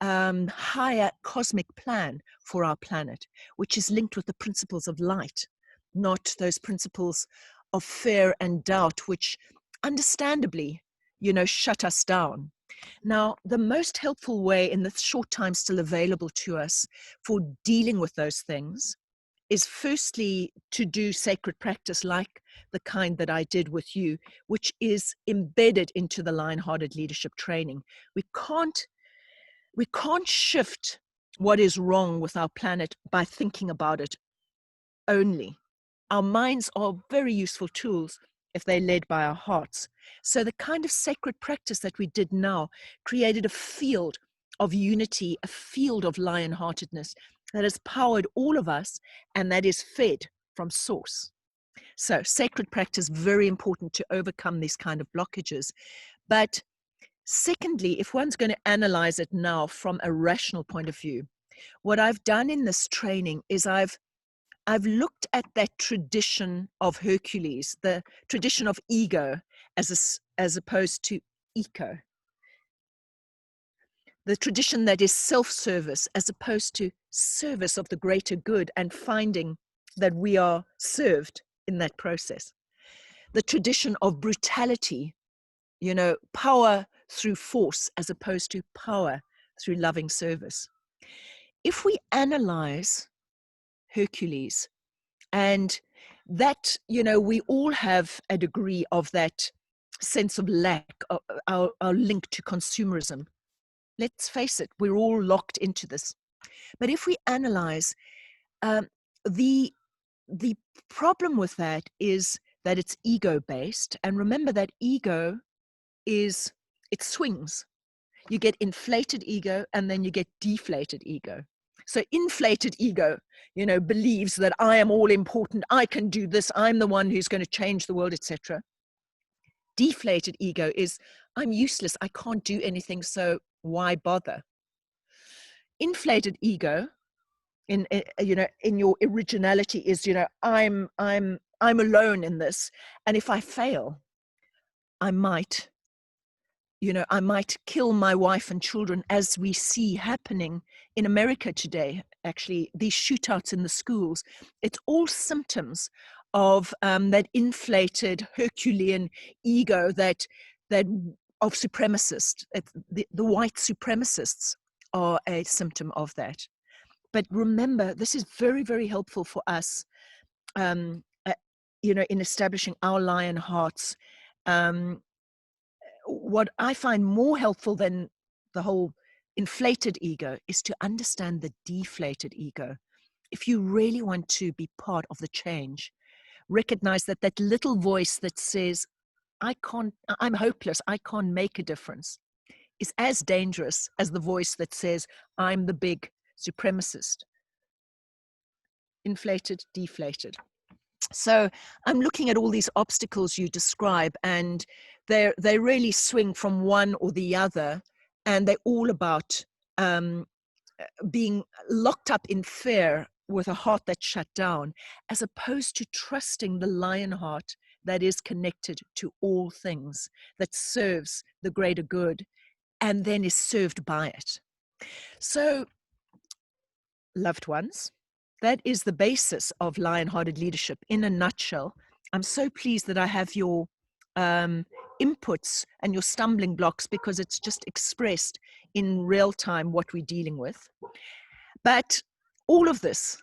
higher cosmic plan for our planet, which is linked with the principles of light, not those principles of fear and doubt, which understandably, you know, shut us down. Now, the most helpful way in the short time still available to us for dealing with those things is firstly to do sacred practice like the kind that I did with you, which is embedded into the Lionhearted Leadership training. We can't shift what is wrong with our planet by thinking about it only. Our minds are very useful tools if they're led by our hearts. So the kind of sacred practice that we did now created a field of unity, a field of lion-heartedness that has powered all of us and that is fed from source. So sacred practice, very important to overcome these kind of blockages. But secondly, if one's going to analyze it now from a rational point of view, what I've done in this training is I've looked at that tradition of Hercules, the tradition of ego as opposed to eco, the tradition that is self-service as opposed to service of the greater good, and finding that we are served in that process. The tradition of brutality, you know, power through force as opposed to power through loving service. If we analyze Hercules, and that, you know, we all have a degree of that sense of lack, our link to consumerism. Let's face it, we're all locked into this. But if we analyze, the problem with that is that it's ego-based. And remember that ego it swings. You get inflated ego and then you get deflated ego. So inflated ego, you know, believes that I am all important, I can do this, I'm the one who's going to change the world, etc. Deflated ego is I'm useless, I can't do anything, so why bother? Inflated ego, in you know, in your originality is, you know, I'm alone in this, and if I fail, I might kill my wife and children, as we see happening in America today. Actually, these shootouts in the schools, it's all symptoms of that inflated Herculean ego that of supremacists. The white supremacists are a symptom of that. But remember, this is very, very helpful for us, you know, in establishing our lion hearts. What I find more helpful than the whole inflated ego is to understand the deflated ego. If you really want to be part of the change, recognize that that little voice that says, I'm hopeless, I can't make a difference, is as dangerous as the voice that says, I'm the big supremacist. Inflated, deflated. So I'm looking at all these obstacles you describe, and they really swing from one or the other, and they're all about being locked up in fear with a heart that's shut down, as opposed to trusting the lion heart that is connected to all things, that serves the greater good, and then is served by it. So, loved ones, that is the basis of lion-hearted leadership in a nutshell. I'm so pleased that I have your inputs and your stumbling blocks, because it's just expressed in real time what we're dealing with. But all of this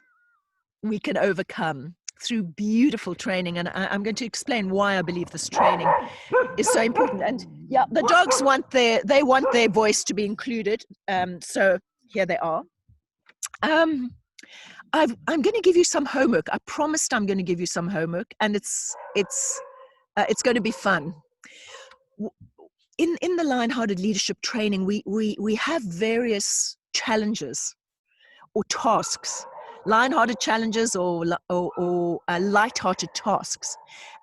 we can overcome through beautiful training. And I'm going to explain why I believe this training is so important. And yeah, the dogs want they want their voice to be included. So here they are. I'm going to give you some homework. I promised I'm going to give you some homework, and it's going to be fun. In the lion-hearted leadership training, we have various challenges or tasks, lion-hearted challenges or light-hearted tasks.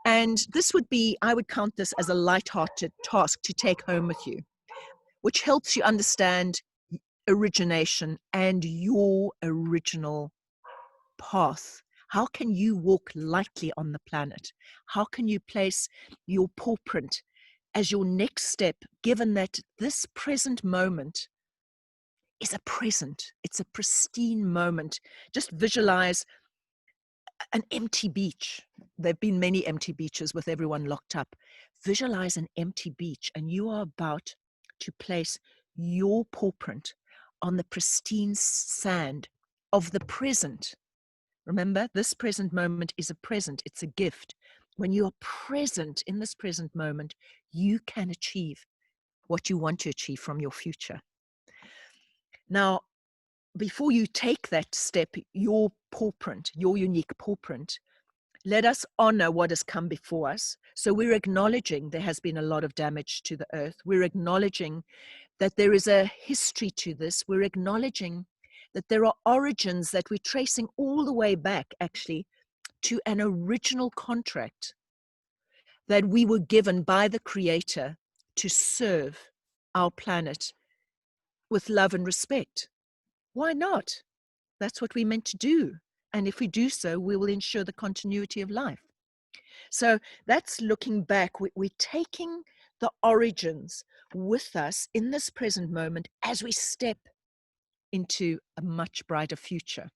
And this would be, I would count this as a light-hearted task to take home with you, which helps you understand origination and your original path. How can you walk lightly on the planet? How can you place your paw print as your next step, given that this present moment is a present? It's a pristine moment. Just visualize an empty beach. There have been many empty beaches with everyone locked up. Visualize an empty beach, and you are about to place your paw print on the pristine sand of the present. Remember, this present moment is a present. It's a gift. When you are present in this present moment, you can achieve what you want to achieve from your future. Now, before you take that step, your paw print, your unique paw print, let us honor what has come before us. So we're acknowledging there has been a lot of damage to the earth. We're acknowledging that there is a history to this. We're acknowledging that there are origins that we're tracing all the way back, actually, to an original contract that we were given by the Creator to serve our planet with love and respect. Why not? That's what we're meant to do. And if we do so, we will ensure the continuity of life. So that's looking back. We're taking the origins with us in this present moment as we step into a much brighter future.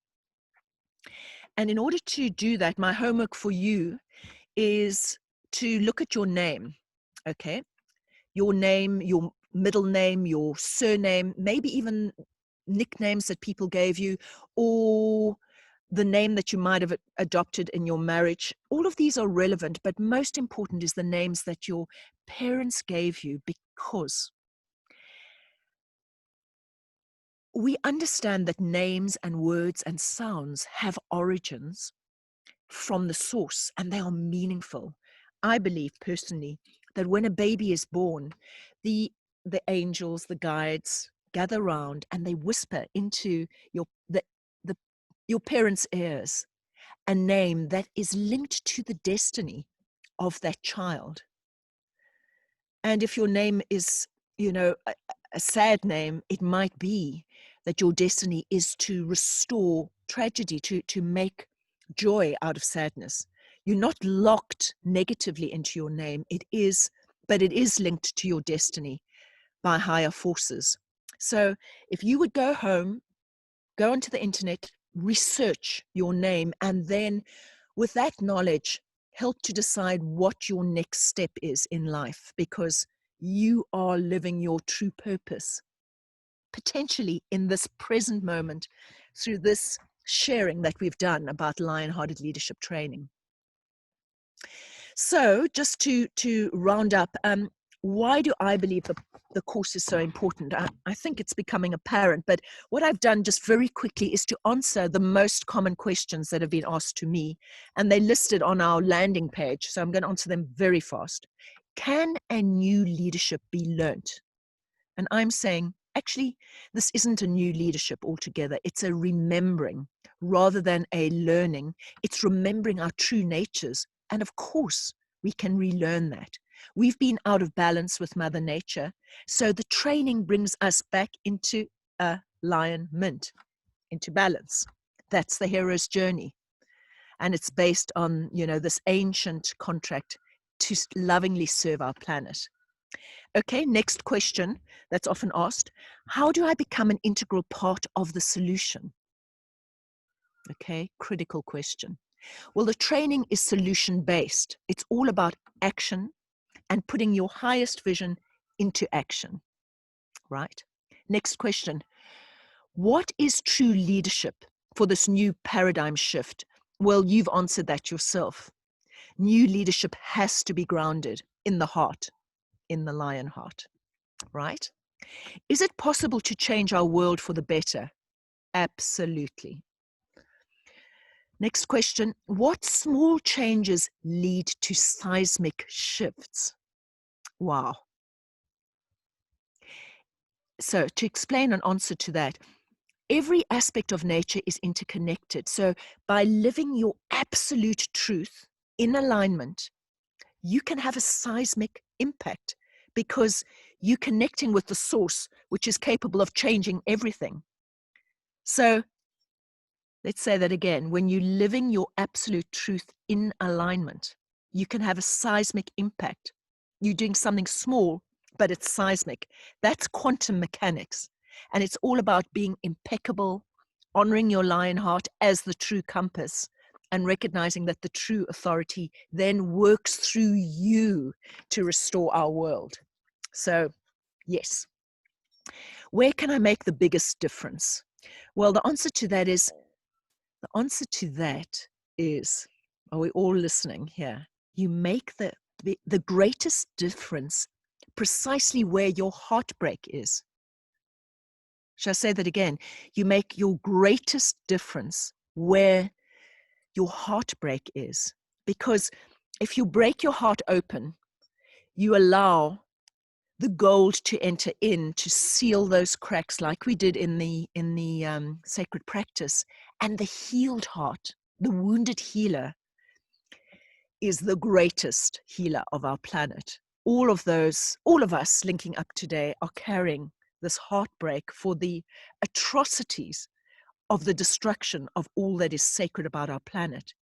And in order to do that, my homework for you is to look at your name, okay? Your name, your middle name, your surname, maybe even nicknames that people gave you, or the name that you might have adopted in your marriage. All of these are relevant, but most important is the names that your parents gave you, because we understand that names and words and sounds have origins from the source, and they are meaningful. I believe personally that when a baby is born, the angels, the guides gather around and they whisper into your parents' ears a name that is linked to the destiny of that child. And if your name is, a sad name, it might be that your destiny is to restore tragedy, to make joy out of sadness. You're not locked negatively into your name. But it is linked to your destiny by higher forces. So if you would go home, go onto the internet, research your name, and then with that knowledge, help to decide what your next step is in life, because you are living your true purpose, potentially in this present moment, through this sharing that we've done about lion-hearted leadership training. So just to round up, why do I believe the course is so important? I think it's becoming apparent, but what I've done just very quickly is to answer the most common questions that have been asked to me, and they're listed on our landing page, so I'm going to answer them very fast. Can a new leadership be learnt? And I'm saying, actually, this isn't a new leadership altogether. It's a remembering rather than a learning. It's remembering our true natures. And of course, we can relearn that. We've been out of balance with Mother Nature. So the training brings us back into alignment, into balance. That's the hero's journey. And it's based on, this ancient contract to lovingly serve our planet. Okay, next question that's often asked. How do I become an integral part of the solution? Okay, critical question. Well, the training is solution-based. It's all about action and putting your highest vision into action, right? Next question. What is true leadership for this new paradigm shift? Well, you've answered that yourself. New leadership has to be grounded in the heart, in the lion heart, right? Is it possible to change our world for the better? Absolutely. Next question. What small changes lead to seismic shifts? Wow. So to explain an answer to that, every aspect of nature is interconnected. So by living your absolute truth in alignment, you can have a seismic impact because you're connecting with the source, which is capable of changing everything. So let's say that again. When you're living your absolute truth in alignment, you can have a seismic impact. You're doing something small, but it's seismic. That's quantum mechanics. And it's all about being impeccable, honoring your lion heart as the true compass, and recognizing that the true authority then works through you to restore our world. So, yes. Where can I make the biggest difference? Well, the answer to that is, are we all listening here? You make the greatest difference precisely where your heartbreak is. Shall I say that again? You make your greatest difference where your heartbreak is. Because if you break your heart open, you allow the gold to enter in to seal those cracks like we did in the sacred practice. And the healed heart, the wounded healer, is the greatest healer of our planet. All of us linking up today are carrying this heartbreak for the atrocities of the destruction of all that is sacred about our planet.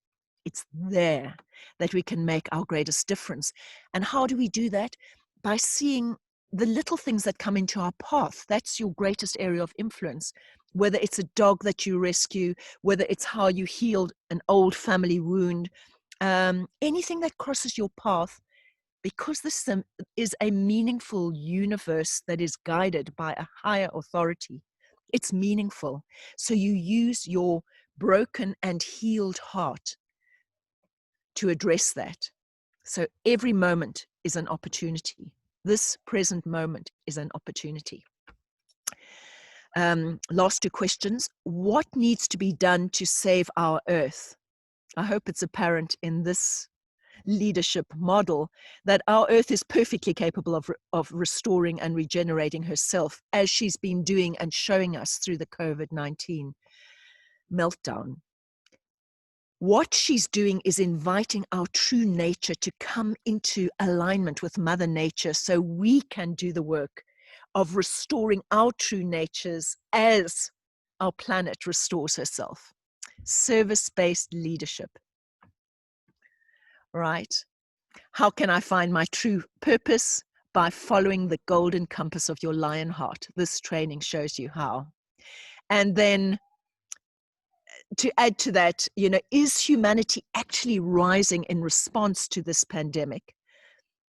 It's there that we can make our greatest difference. And how do we do that? By seeing the little things that come into our path. That's your greatest area of influence. Whether it's a dog that you rescue, whether it's how you healed an old family wound, anything that crosses your path, because this is a meaningful universe that is guided by a higher authority. It's meaningful. So you use your broken and healed heart to address that. So every moment is an opportunity. This present moment is an opportunity. Last two questions. What needs to be done to save our earth? I hope it's apparent in this leadership model that our earth is perfectly capable of restoring and regenerating herself, as she's been doing and showing us through the COVID-19 meltdown. What she's doing is inviting our true nature to come into alignment with Mother Nature so we can do the work of restoring our true natures as our planet restores herself. Service-based leadership. Right? How can I find my true purpose? By following the golden compass of your lion heart. This training shows you how. And then to add to that, is humanity actually rising in response to this pandemic?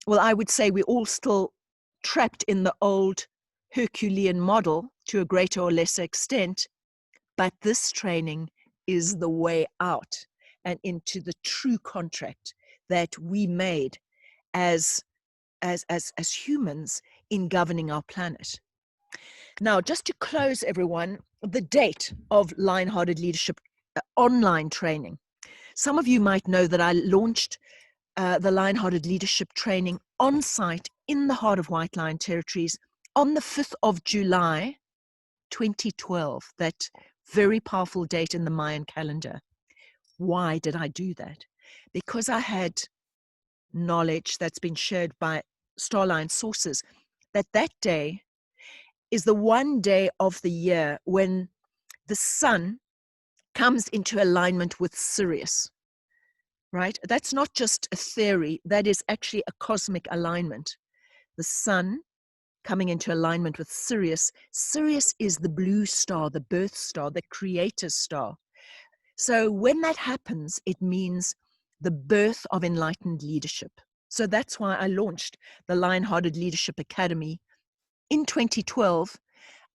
Well, I would say we're all still trapped in the old Herculean model to a greater or lesser extent, but this training is the way out and into the true contract that we made as as humans in governing our planet. Now, just to close, everyone, the date of LionHearted Leadership online training. Some of you might know that I launched the LionHearted Leadership training on site in the heart of White Lion Territories on the 5th of July, 2012, that very powerful date in the Mayan calendar. Why did I do that? Because I had knowledge that's been shared by Starline sources that that day is the one day of the year when the sun comes into alignment with Sirius, right? That's not just a theory, that is actually a cosmic alignment. The sun coming into alignment with Sirius. Sirius is the blue star, the birth star, the creator star. So when that happens, it means the birth of enlightened leadership. So that's why I launched the LionHearted Leadership Academy in 2012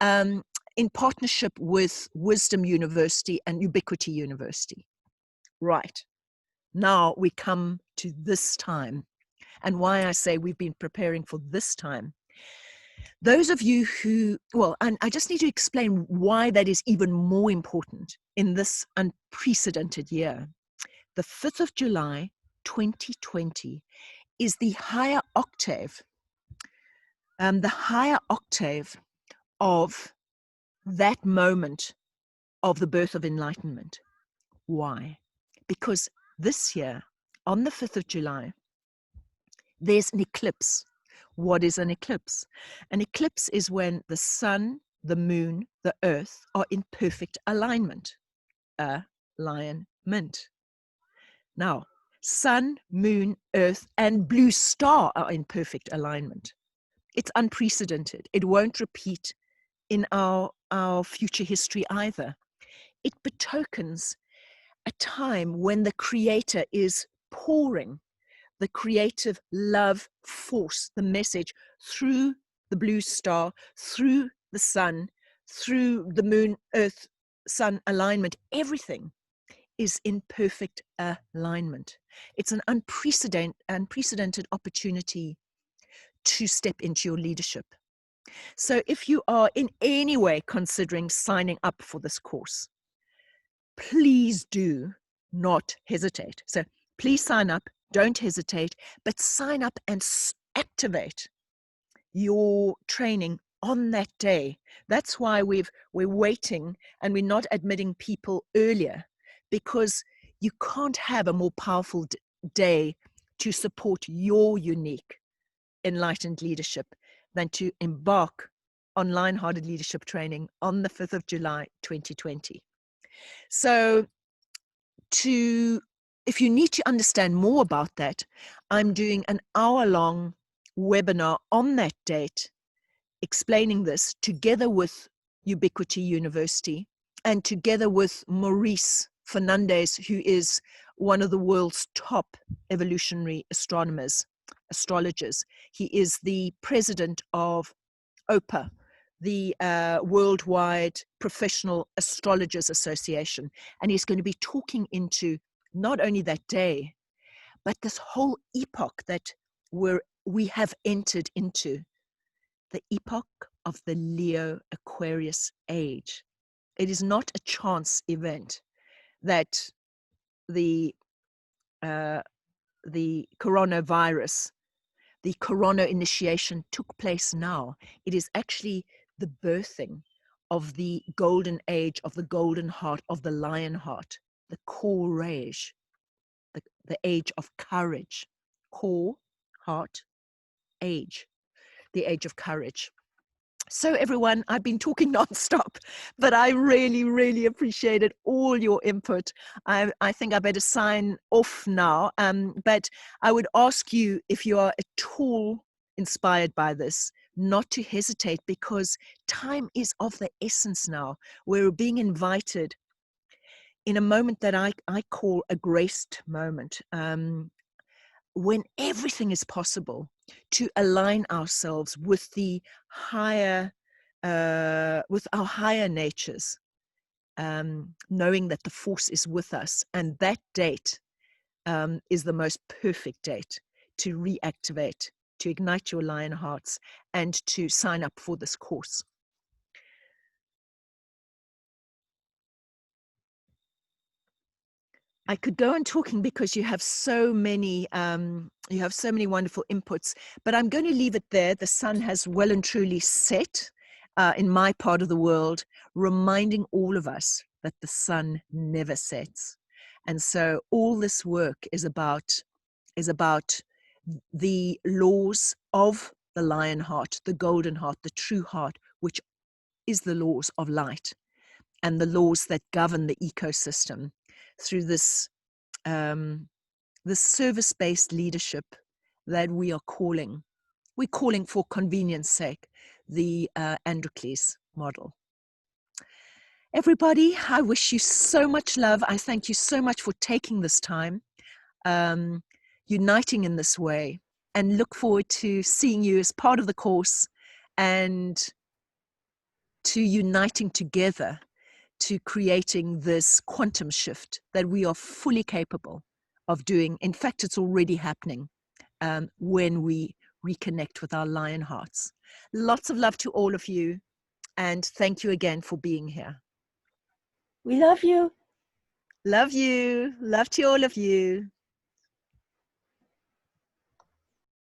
in partnership with Wisdom University and Ubiquity University. Right. Now we come to this time, and why I say we've been preparing for this time. Those of you who, well, and I just need to explain why that is even more important in this unprecedented year. The 5th of July, 2020 is the higher octave of that moment of the birth of enlightenment. Why? Because this year, on the 5th of July, there's an eclipse. What is an eclipse? An eclipse is when the sun, the moon, the earth are in perfect alignment. Alignment. Now, sun, moon, earth, and blue star are in perfect alignment. It's unprecedented. It won't repeat in our future history either. It betokens a time when the Creator is pouring the creative love force, the message, through the blue star, through the sun, through the moon, earth, sun alignment. Everything is in perfect alignment. It's an unprecedented opportunity to step into your leadership. So if you are in any way considering signing up for this course, please do not hesitate. So please sign up, don't hesitate, but sign up and activate your training on that day. That's why we're waiting and we're not admitting people earlier, because you can't have a more powerful day to support your unique enlightened leadership than to embark on LionHearted Leadership training on the 5th of July, 2020. So if you need to understand more about that, I'm doing an hour-long webinar on that date explaining this together with Ubiquity University and together with Maurice Fernandez, who is one of the world's top evolutionary astrologers. He is the president of OPA, the Worldwide Professional Astrologers Association. And he's going to be talking into not only that day, but this whole epoch that we have entered into, the epoch of the Leo Aquarius age. It is not a chance event that the coronavirus, the corona initiation took place now. It is actually the birthing of the golden age, of the golden heart, of the lion heart, the courage, the age of courage. Core, heart, age, the age of courage. So everyone, I've been talking nonstop, but I really, really appreciated all your input. I think I better sign off now, but I would ask you, if you are at all inspired by this, not to hesitate, because time is of the essence now. We're being invited in a moment that I call a graced moment, when everything is possible, to align ourselves with the higher, with our higher natures, knowing that the force is with us. And that date is the most perfect date to reactivate to ignite your lion hearts and to sign up for this course. I could go on talking because you have so many wonderful inputs, but I'm going to leave it there. The sun has well and truly set in my part of the world, reminding all of us that the sun never sets. And so all this work is about the laws of the lion heart, the golden heart, the true heart, which is the laws of light and the laws that govern the ecosystem through this service-based leadership that we are calling. We're calling, for convenience sake, the Androcles model. Everybody, I wish you so much love. I thank you so much for taking this time, uniting in this way, and look forward to seeing you as part of the course and to uniting together to creating this quantum shift that we are fully capable of doing. In fact, it's already happening when we reconnect with our lion hearts. Lots of love to all of you, and thank you again for being here. We love you. Love you. Love to all of you.